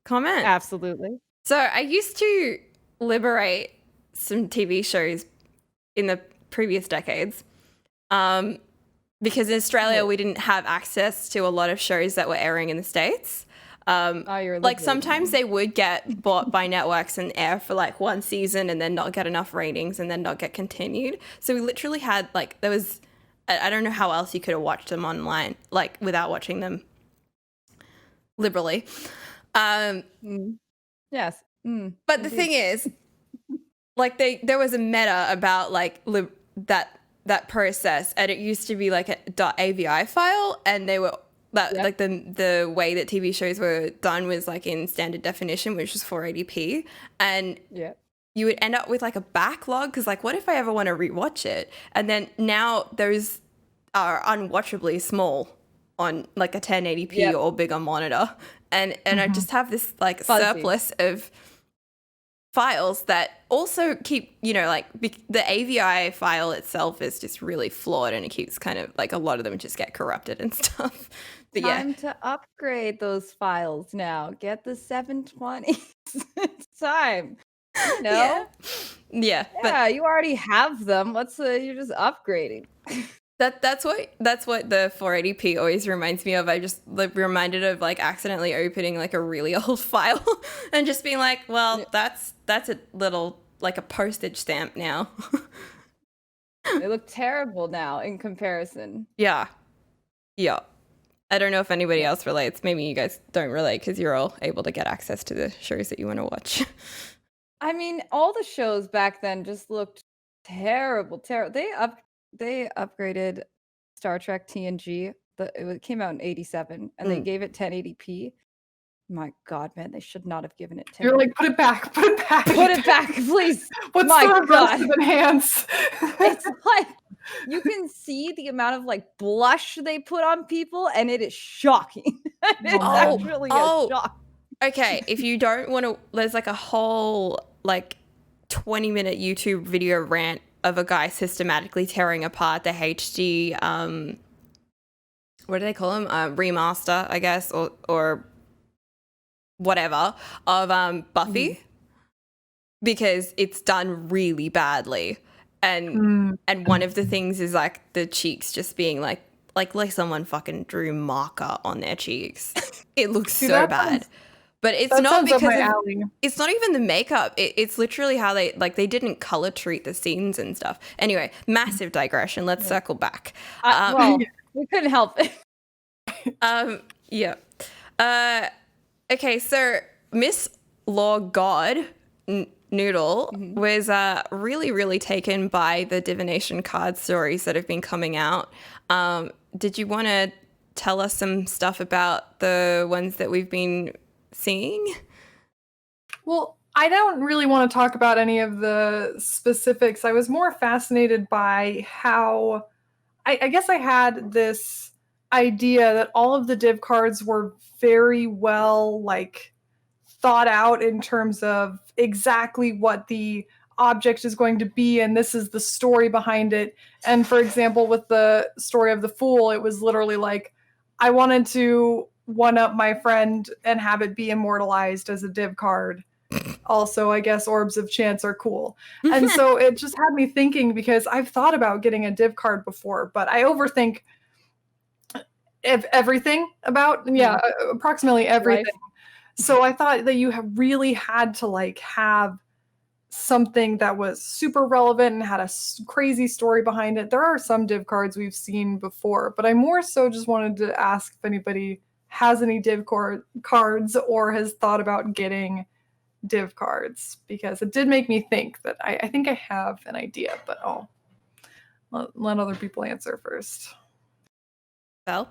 comment? Absolutely. So I used to liberate some TV shows in the previous decades. Because in Australia we didn't have access to a lot of shows that were airing in the States. You're like sometimes they would get bought by networks and air for like one season and then not get enough ratings and then not get continued. So we literally had I don't know how else you could have watched them online, like without watching them liberally. Yes. But the thing is, like there was a meta about like that process, and it used to be like a .avi file, and they were like the way that TV shows were done was like in standard definition, which was 480p, and you would end up with like a backlog because like what if I ever want to rewatch it? And then now those are unwatchably small on like a 1080p or bigger monitor, and I just have this like surplus of files that also keep, the AVI file itself is just really flawed, and it keeps kind of like a lot of them just get corrupted and stuff. But Time to upgrade those files now. Get the 720. It's time. Yeah, but you already have them. You're just upgrading. That's what the 480p always reminds me of. I just reminded of like accidentally opening like a really old file and just being like, well, that's a little like a postage stamp now. They look terrible now in comparison. Yeah. I don't know if anybody else relates. Maybe you guys don't relate because you're all able to get access to the shows that you want to watch. I mean, all the shows back then just looked terrible. They upgraded Star Trek TNG. It came out in 87, and they gave it 1080p. My God, man, they should not have given it 1080p. You're like, put it back. Put it back, Please. What's My the God. reverse enhance? It's like you can see the amount of like blush they put on people, and it is shocking. It's actually a shock. Okay, if you don't want to, there's like a whole like 20-minute YouTube video rant of a guy systematically tearing apart the HD, what do they call them? Remaster, I guess, or whatever, of Buffy, because it's done really badly. And one of the things is like the cheeks just being like someone fucking drew marker on their cheeks. It looks so bad. But it's not because it's not even the makeup. It's literally how they didn't color treat the scenes and stuff. Anyway, massive digression. Let's circle back. Well, we couldn't help it. Okay, so Miss Law God Noodle was really, really taken by the divination card stories that have been coming out. did you want to tell us some stuff about the ones that we've been seeing? Well, I don't really want to talk about any of the specifics. I was more fascinated by how I guess I had this idea that all of the div cards were very well thought out in terms of exactly what the object is going to be, and this is the story behind it. And for example, with the story of the Fool, it was literally like, I wanted to one up my friend and have it be immortalized as a div card. Also, I guess orbs of chance are cool. And so it just had me thinking, because I've thought about getting a div card before, but I overthink everything about, approximately everything. Life. So I thought that you really had to have something that was super relevant and had a crazy story behind it. There are some div cards we've seen before, but I more so just wanted to ask if anybody has any div cards or has thought about getting div cards, because it did make me think that I think I have an idea, but I'll let other people answer first. Well,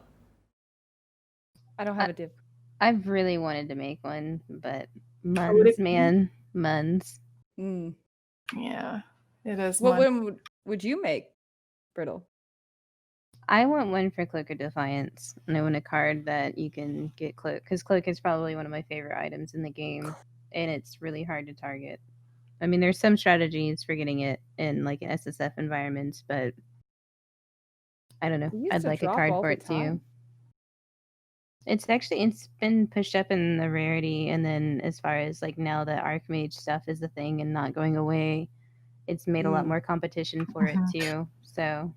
I don't have a div. I've really wanted to make one, but would Muns, it be? man, Muns. Mm. Yeah, it is. What one. one would you make, Brittle? I want one for Cloak of Defiance, and I want a card that you can get Cloak, because Cloak is probably one of my favorite items in the game, and it's really hard to target. I mean, there's some strategies for getting it in like SSF environments, but I don't know. It used I'd to like a drop card all for the it too. time. It's been pushed up in the rarity, and then as far as like now that Archmage stuff is the thing and not going away, it's made a lot more competition for it too. So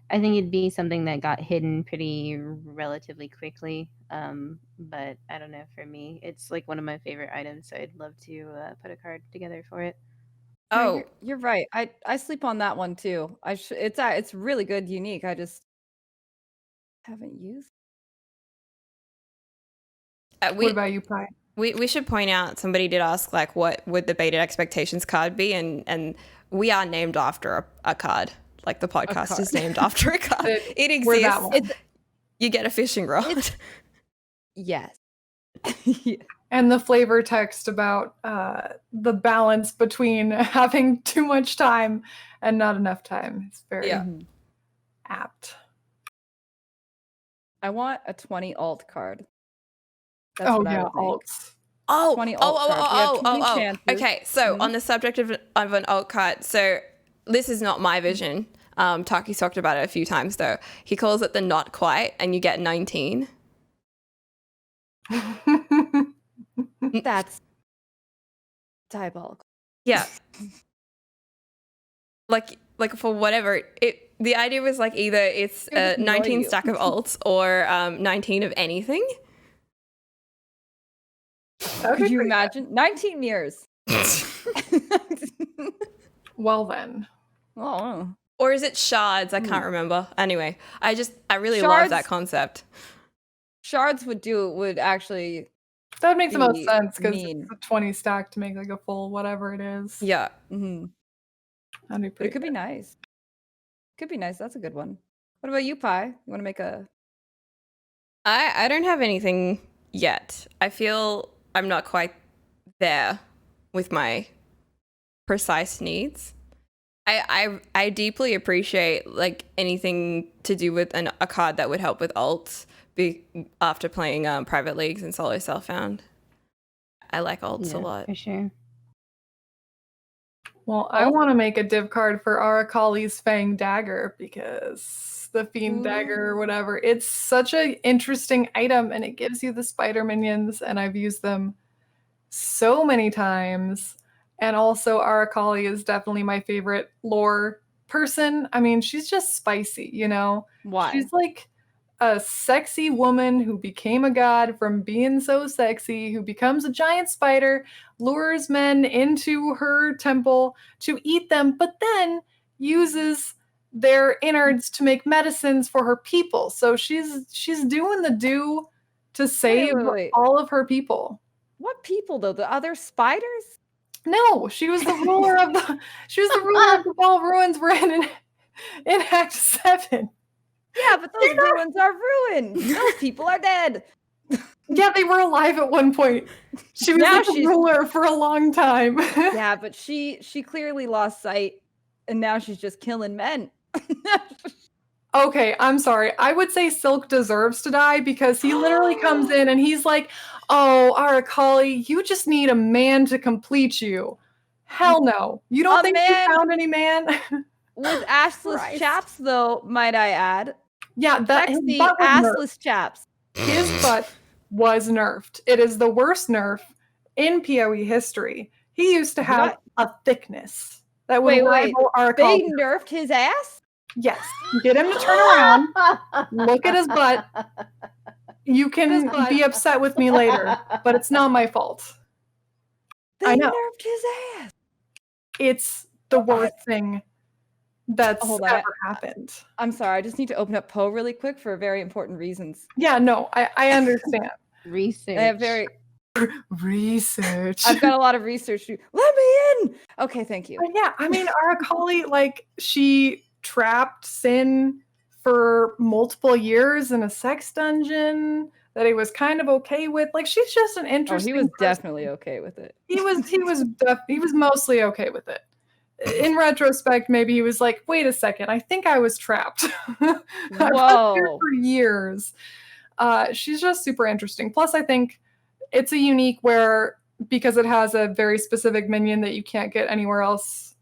I think it'd be something that got hidden pretty relatively quickly. But I don't know, for me, it's like one of my favorite items, so I'd love to put a card together for it. No, you're right. I sleep on that one too. It's really good, unique. I just haven't used. What about you, Pi? we should point out, somebody did ask like what would the Baited Expectations card be, and we are named after a card. Like the podcast is named after a card. It We're that exists. one. You get a fishing rod. Yes. And the flavor text about the balance between having too much time and not enough time. It's very apt. I want a 20 alt card. That's what I would think. Alts. 20 alt cards. We have 20 chances. Okay, so on the subject of an alt card, so this is not my vision. Taki's talked about it a few times though. He calls it the not quite, and you get 19. That's diabolical. Yeah. like for whatever the idea was like either it's a 19 stack of alts or 19 of anything. Could you imagine? 19 years. Well then. Oh. Or is it shards? I can't remember. Anyway, I really love that concept. Shards would actually. That would make the most sense, because mean. it's a 20 stack to make like a full whatever it is. Yeah. Mm-hmm. That'd be pretty It could be nice. Could be nice. That's a good one. What about you, Pi? You want to make a? I don't have anything yet. I feel I'm not quite there with my precise needs. I deeply appreciate like anything to do with a card that would help with alts after playing private leagues and solo self-found. I like alts a lot. For sure. Well, I want to make a div card for Arakali's Fang Dagger, because the Fiend Dagger or whatever, it's such an interesting item, and it gives you the spider minions, and I've used them so many times. And also Arakali is definitely my favorite lore person. I mean, she's just spicy, you know? Why? She's like a sexy woman who became a god from being so sexy, who becomes a giant spider, lures men into her temple to eat them, but then uses their innards to make medicines for her people. So she's doing the do to save all of her people. What people though? The other spiders? No, she was the ruler of the Ball Ruins we're in Act 7. Yeah, but those ruins are ruined. Those people are dead. Yeah, they were alive at one point. She was Now like a she's- ruler for a long time. Yeah, but she clearly lost sight, and now she's just killing men. Okay, I'm sorry. I would say Silk deserves to die because he literally comes in and he's like, "Oh, Arakali, you just need a man to complete you." Hell no. You don't A think man- you found any man? With assless Christ. chaps, though, might I add. Yeah, that his Sexy butt was nerfed. assless chaps. His butt was nerfed. It is the worst nerf in PoE history. He used to have a thickness that would Wait. rival They Arakali. nerfed his ass? Yes. Get him to turn around. Look at his butt. You can be upset with me later, but it's not my fault. They I know. nerfed his ass. It's the worst thing that's Hold on. ever happened. I'm sorry, I just need to open up Poe really quick for very important reasons. Yeah, no, I understand. Research. I have very Research. I've got a lot of research to do. Let me in. Okay, thank you. But yeah, I mean, Arakali, like, she trapped Sin for multiple years in a sex dungeon that he was kind of okay with. Like, she's just an Oh, interesting. he was person. definitely okay with it. He was mostly okay with it. In retrospect, maybe he was like, "Wait a second, I think I was trapped." I was here Whoa. for years. She's just super interesting. Plus, I think it's a unique where because it has a very specific minion that you can't get anywhere else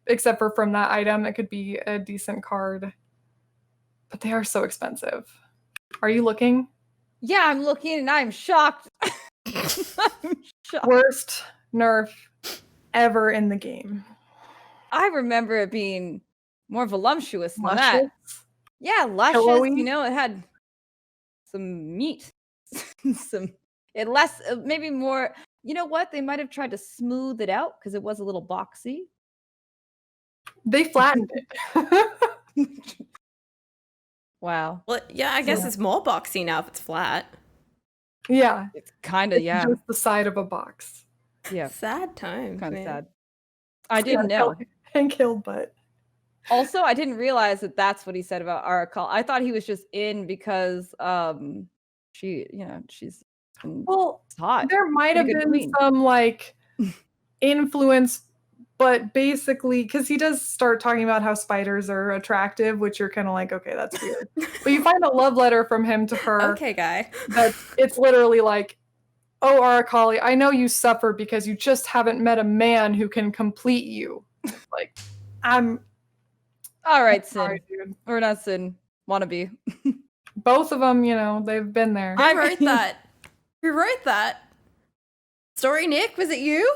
except for from that item. It could be a decent card, but they are so expensive. Are you looking? Yeah, I'm looking and I'm shocked. I'm shocked. Worst nerf ever in the game. I remember it being more voluptuous than that. Luscious? Yeah, luscious. Pillowy? You know, it had some meat. It less, maybe more. You know what? They might have tried to smooth it out because it was a little boxy. They flattened it. Wow. Well, yeah, I guess Yeah. it's more boxy now if it's flat. Yeah. It's kind of, It's yeah. just the side of a box. Yeah. Sad times, Kind of man. sad. I didn't Yeah, know. and killed butt. Also, I didn't realize that that's what he said about Arakal. I thought he was just in because she, you know, she's Well, hot. there might have Pretty good been queen. some like influence, but basically, because he does start talking about how spiders are attractive, which you're kind of like, okay, that's weird. But you find a love letter from him to her. Okay, guy. That it's literally like, "Oh, Arakali, I know you suffer because you just haven't met a man who can complete you." Like, I'm All right, sorry, Sin. dude. Or not Sin. Wannabe. Both of them, you know, they've been there. Who I wrote mean- that? Who wrote that? Story Nick, was it you?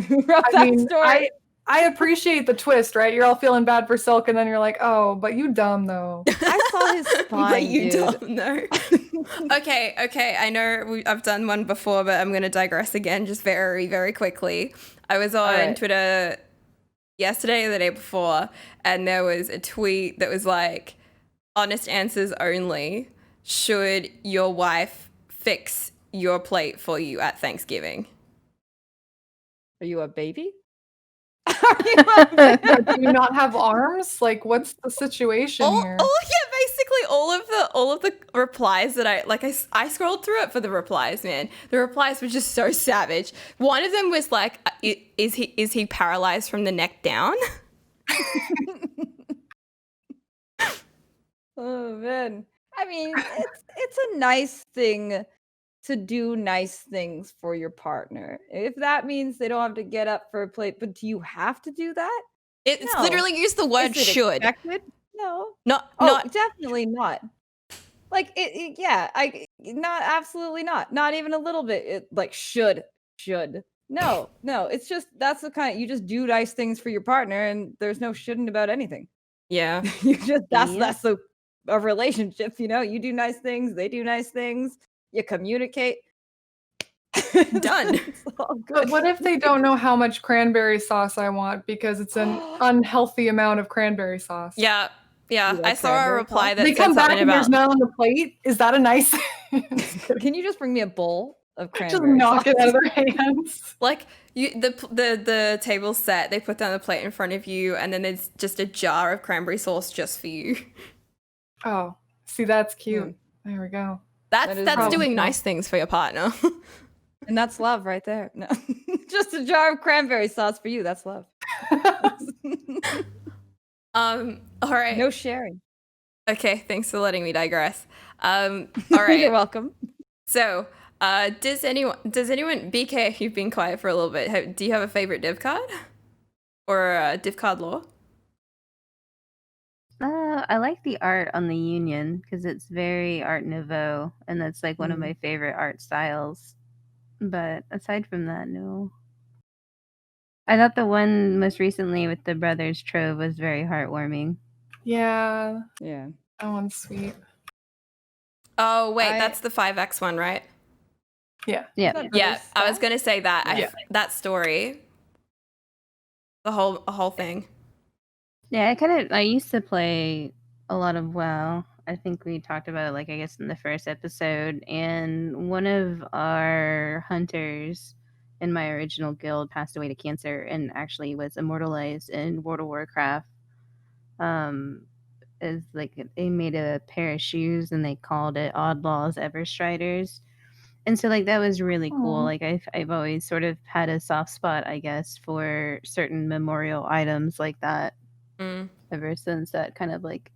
Who wrote that story? I appreciate the twist, right? You're all feeling bad for Silk, and then you're like, "Oh, but you dumb though." I saw his But spine, you dude. don't know. Okay. I know I've done one before, but I'm going to digress again just very, very quickly. I was on right. Twitter yesterday or the day before, and there was a tweet that was like, "Honest answers only. Should your wife fix your plate for you at Thanksgiving?" Are you a baby? Are you a baby? Do you not have arms? Like, what's the situation here? Basically all of the replies that I scrolled through it for the replies, man. The replies were just so savage. One of them was like, is he paralyzed from the neck down? Oh man. I mean, it's a nice thing to do nice things for your partner. If that means they don't have to get up for a plate, but do you have to do that? It's No. literally used the word Is it should. expected? No. Not Definitely not. Like not absolutely not. Not even a little bit. It like should. No. It's just that's the kind you just do nice things for your partner, and there's no shouldn't about anything. yeah. You just Yeah. that's a relationship, you know. You do nice things, they do nice things, you communicate. Done. It's all But good. what if they don't know how much cranberry sauce I want because it's an unhealthy amount of cranberry sauce? Yeah. You I like saw a cranberry reply sauce? that They said come back something and there's about none on the plate. Is that a nice? Can you just bring me a bowl of Just cranberry knock it sauce? out of their hands. like the table's set, they put down the plate in front of you, and then there's just a jar of cranberry sauce just for you. Oh, see, that's cute. Mm. There we go. That's is that's nice. doing nice things for your partner. And that's love right there. No. Just a jar of cranberry sauce for you. That's love. All right. No sharing. Okay, thanks for letting me digress. All You're right. welcome. So, does anyone, BK, you've been quiet for a little bit. Do you have a favorite div card? Or div card lore? I like the art on the Union because it's very Art Nouveau, and that's like one of my favorite art styles. But aside from that, no. I thought the one most recently with the Brothers Trove was very heartwarming. Yeah, Yeah. that one's sweet. Oh, wait, that's the 5X one, right? Yeah. Yeah. Yeah, I was going to say that. Yeah. That story. The whole thing. Yeah, I used to play a lot of WoW. I think we talked about it, like, I guess in the first episode, and one of our hunters in my original guild passed away to cancer and actually was immortalized in World of Warcraft. Is like they made a pair of shoes and they called it Oddlaws Everstriders. And so like that was really cool. Aw. Like I've always sort of had a soft spot, I guess, for certain memorial items like that. Ever since that kind of like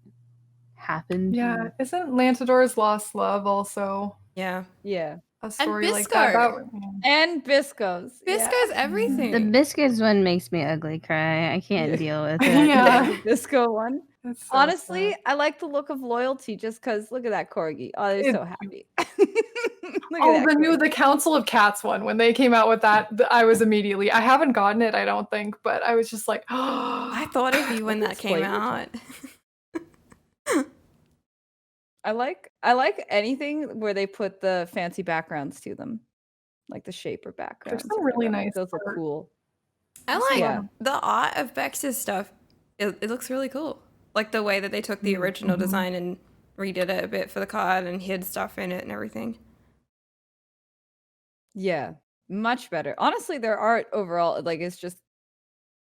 happened. Yeah, isn't Lantador's Lost Love also Yeah. Yeah. a story like that? Bisco. And Bisco's. Bisco's everything. The Biscuits one makes me ugly cry. I can't deal with it. Yeah. The Bisco one. It's so Honestly, sad. I like the look of loyalty just because look at that corgi. Oh, they're so happy. Look Oh, at that the Council of Cats one. When they came out with that, I was immediately. I haven't gotten it, I don't think, but I was just like, I thought of you when that It's came flavor out. I like anything where they put the fancy backgrounds to them, like the shaper backgrounds. some really nice Those look art. cool. I like Yeah. the art of Bex's stuff. It looks really cool. Like the way that they took the original design and redid it a bit for the card and hid stuff in it and everything. Yeah, much better. Honestly, their art overall, like, it's just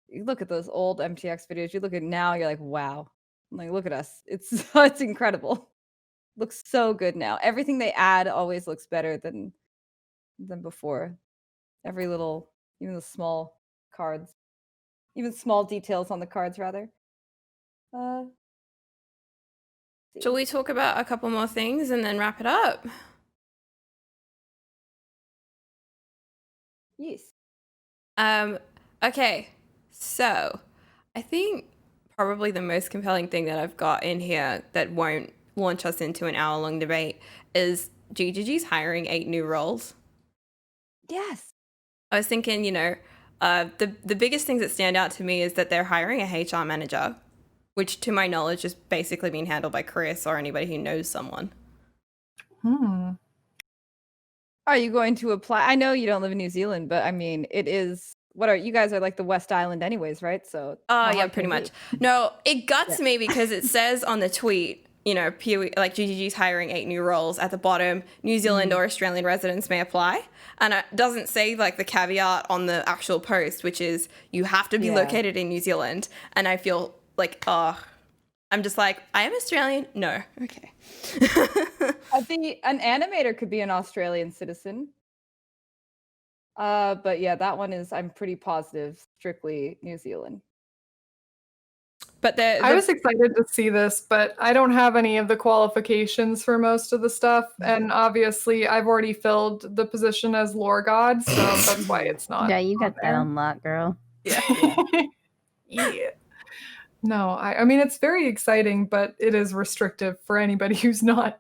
you look at those old MTX videos. You look at now, you're like, wow. Like, look at us. It's it's incredible. Looks so good now. Everything they add always looks better than before. Every little, even the small cards, even small details on the cards, rather. Shall we talk about a couple more things and then wrap it up? Yes. Okay, so I think probably the most compelling thing that I've got in here that won't launch us into an hour-long debate is GGG's hiring 8 new roles. Yes. I was thinking, the biggest things that stand out to me is that they're hiring a HR manager, which to my knowledge is basically being handled by Chris or anybody who knows someone. Are you going to apply? I know you don't live in New Zealand, but I mean, it is. You guys are like the West Island, anyways, right? So. Oh yeah, pretty much. No, it guts me because it says on the tweet, like GGG's hiring 8 new roles at the bottom. New Zealand or Australian residents may apply, and it doesn't say like the caveat on the actual post, which is you have to be located in New Zealand. And I feel like, I'm just like, I am Australian. No, okay. I think an animator could be an Australian citizen. But yeah, that one is, I'm pretty positive, strictly New Zealand. But I was excited to see this, but I don't have any of the qualifications for most of the stuff. And obviously, I've already filled the position as lore god, so that's why it's not. Yeah, you got that there. on lock, girl. Yeah. Yeah. No, I mean, it's very exciting, but it is restrictive for anybody who's not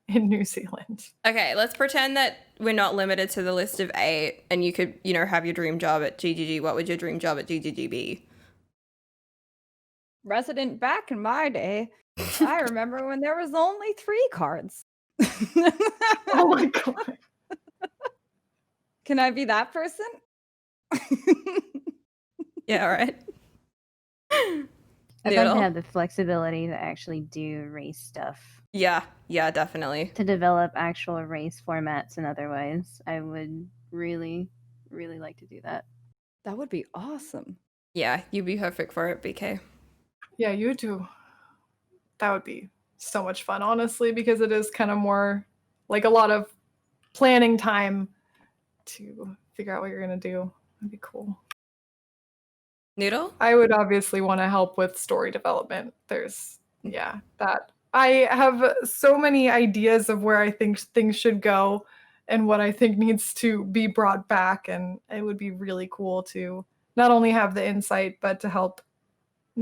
in New Zealand. Okay, let's pretend that we're not limited to the list of 8 and you could, have your dream job at GGG. What would your dream job at GGG be? Resident back in my day, I remember when there was only 3 cards. Oh my god. Can I be that person? Yeah, right. I'd like to have the flexibility to actually do race stuff. Yeah, definitely. To develop actual race formats and otherwise. I would really, really like to do that. That would be awesome. Yeah, you'd be perfect for it, BK. Yeah, you too. That would be so much fun, honestly, because it is kind of more like a lot of planning time to figure out what you're going to do. That'd be cool. Noodle? I would obviously want to help with story development. That I have so many ideas of where I think things should go and what I think needs to be brought back, and it would be really cool to not only have the insight but to help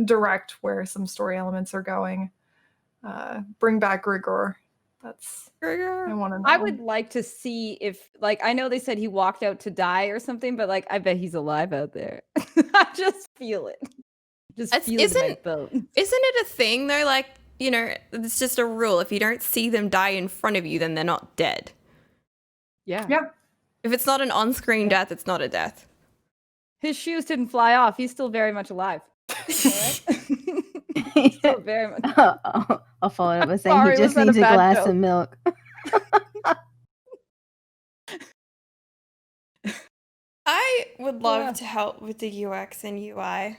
direct where some story elements are going. Bring back rigor. That's I want to know. I would like to see if, like, I know they said he walked out to die or something, but like, I bet he's alive out there. I just feel it. Feel it in my bones. Isn't it a thing though? Like, you know, it's just a rule. If you don't see them die in front of you, then they're not dead. Yeah. Yeah. If it's not an on-screen death, it's not a death. His shoes didn't fly off. He's still very much alive. Still very much. I'll follow it up by saying Sorry, he just was that a needs a bad glass joke? of milk. I would love to help with the UX and UI.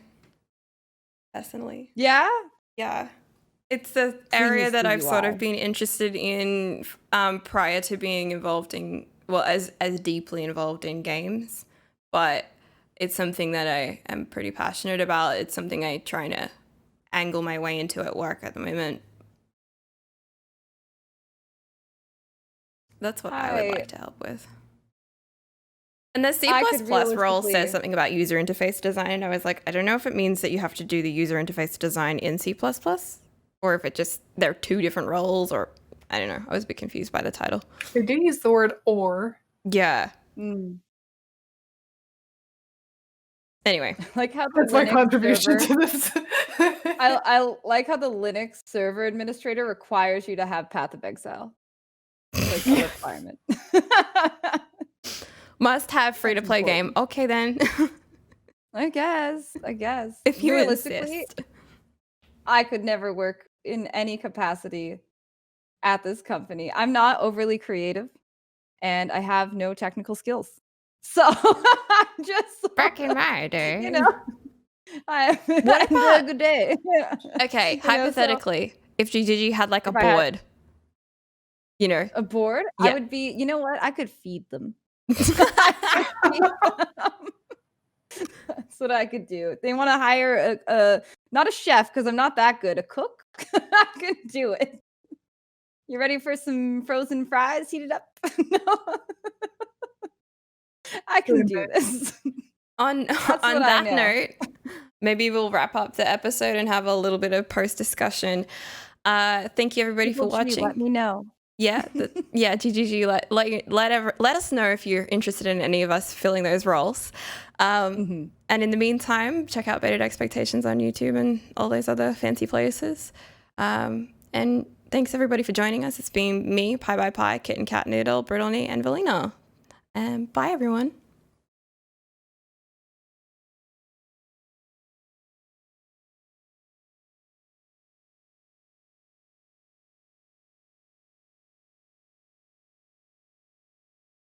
Personally. Yeah? Yeah. It's the area that the I've sort of UI. been interested in prior to being involved in, well, as deeply involved in games. But it's something that I am pretty passionate about. It's something I try to angle my way into at work at the moment. That's what I would like to help with. And the C++ I could role realistically- says something about user interface design. I was like, I don't know if it means that you have to do the user interface design in C++, or if it just, they're two different roles, or I don't know. I was a bit confused by the title. They do use the word "or." Yeah. Mm. Anyway. Like how the That's my Linux contribution server, to this. I like how the Linux server administrator requires you to have Path of Exile. It's like a requirement. Must have free to play game. Okay then. I guess. If you Realistically, insist. I could never work in any capacity at this company. I'm not overly creative and I have no technical skills. So I'm just Back in my day. you know, I What enjoy about- a good day. Okay, You know, so- hypothetically, if GGG had like a If I had- board, you know. A board? Yeah. I would be, you know what? I could feed them. That's what I could do. They want to hire a not a chef because I'm not that good. A cook? I could do it. You ready for some frozen fries heated up? No. I can do this. On what I that know. note, maybe we'll wrap up the episode and have a little bit of post discussion. Thank you everybody for People, gee, watching. let me know. Yeah, GGG. Let us know if you're interested in any of us filling those roles. And in the meantime, check out Baited Expectations on YouTube and all those other fancy places. And thanks everybody for joining us. It's been me, piebypie, KittenCatNoodle, Brittleknee, and Velyna. And bye everyone.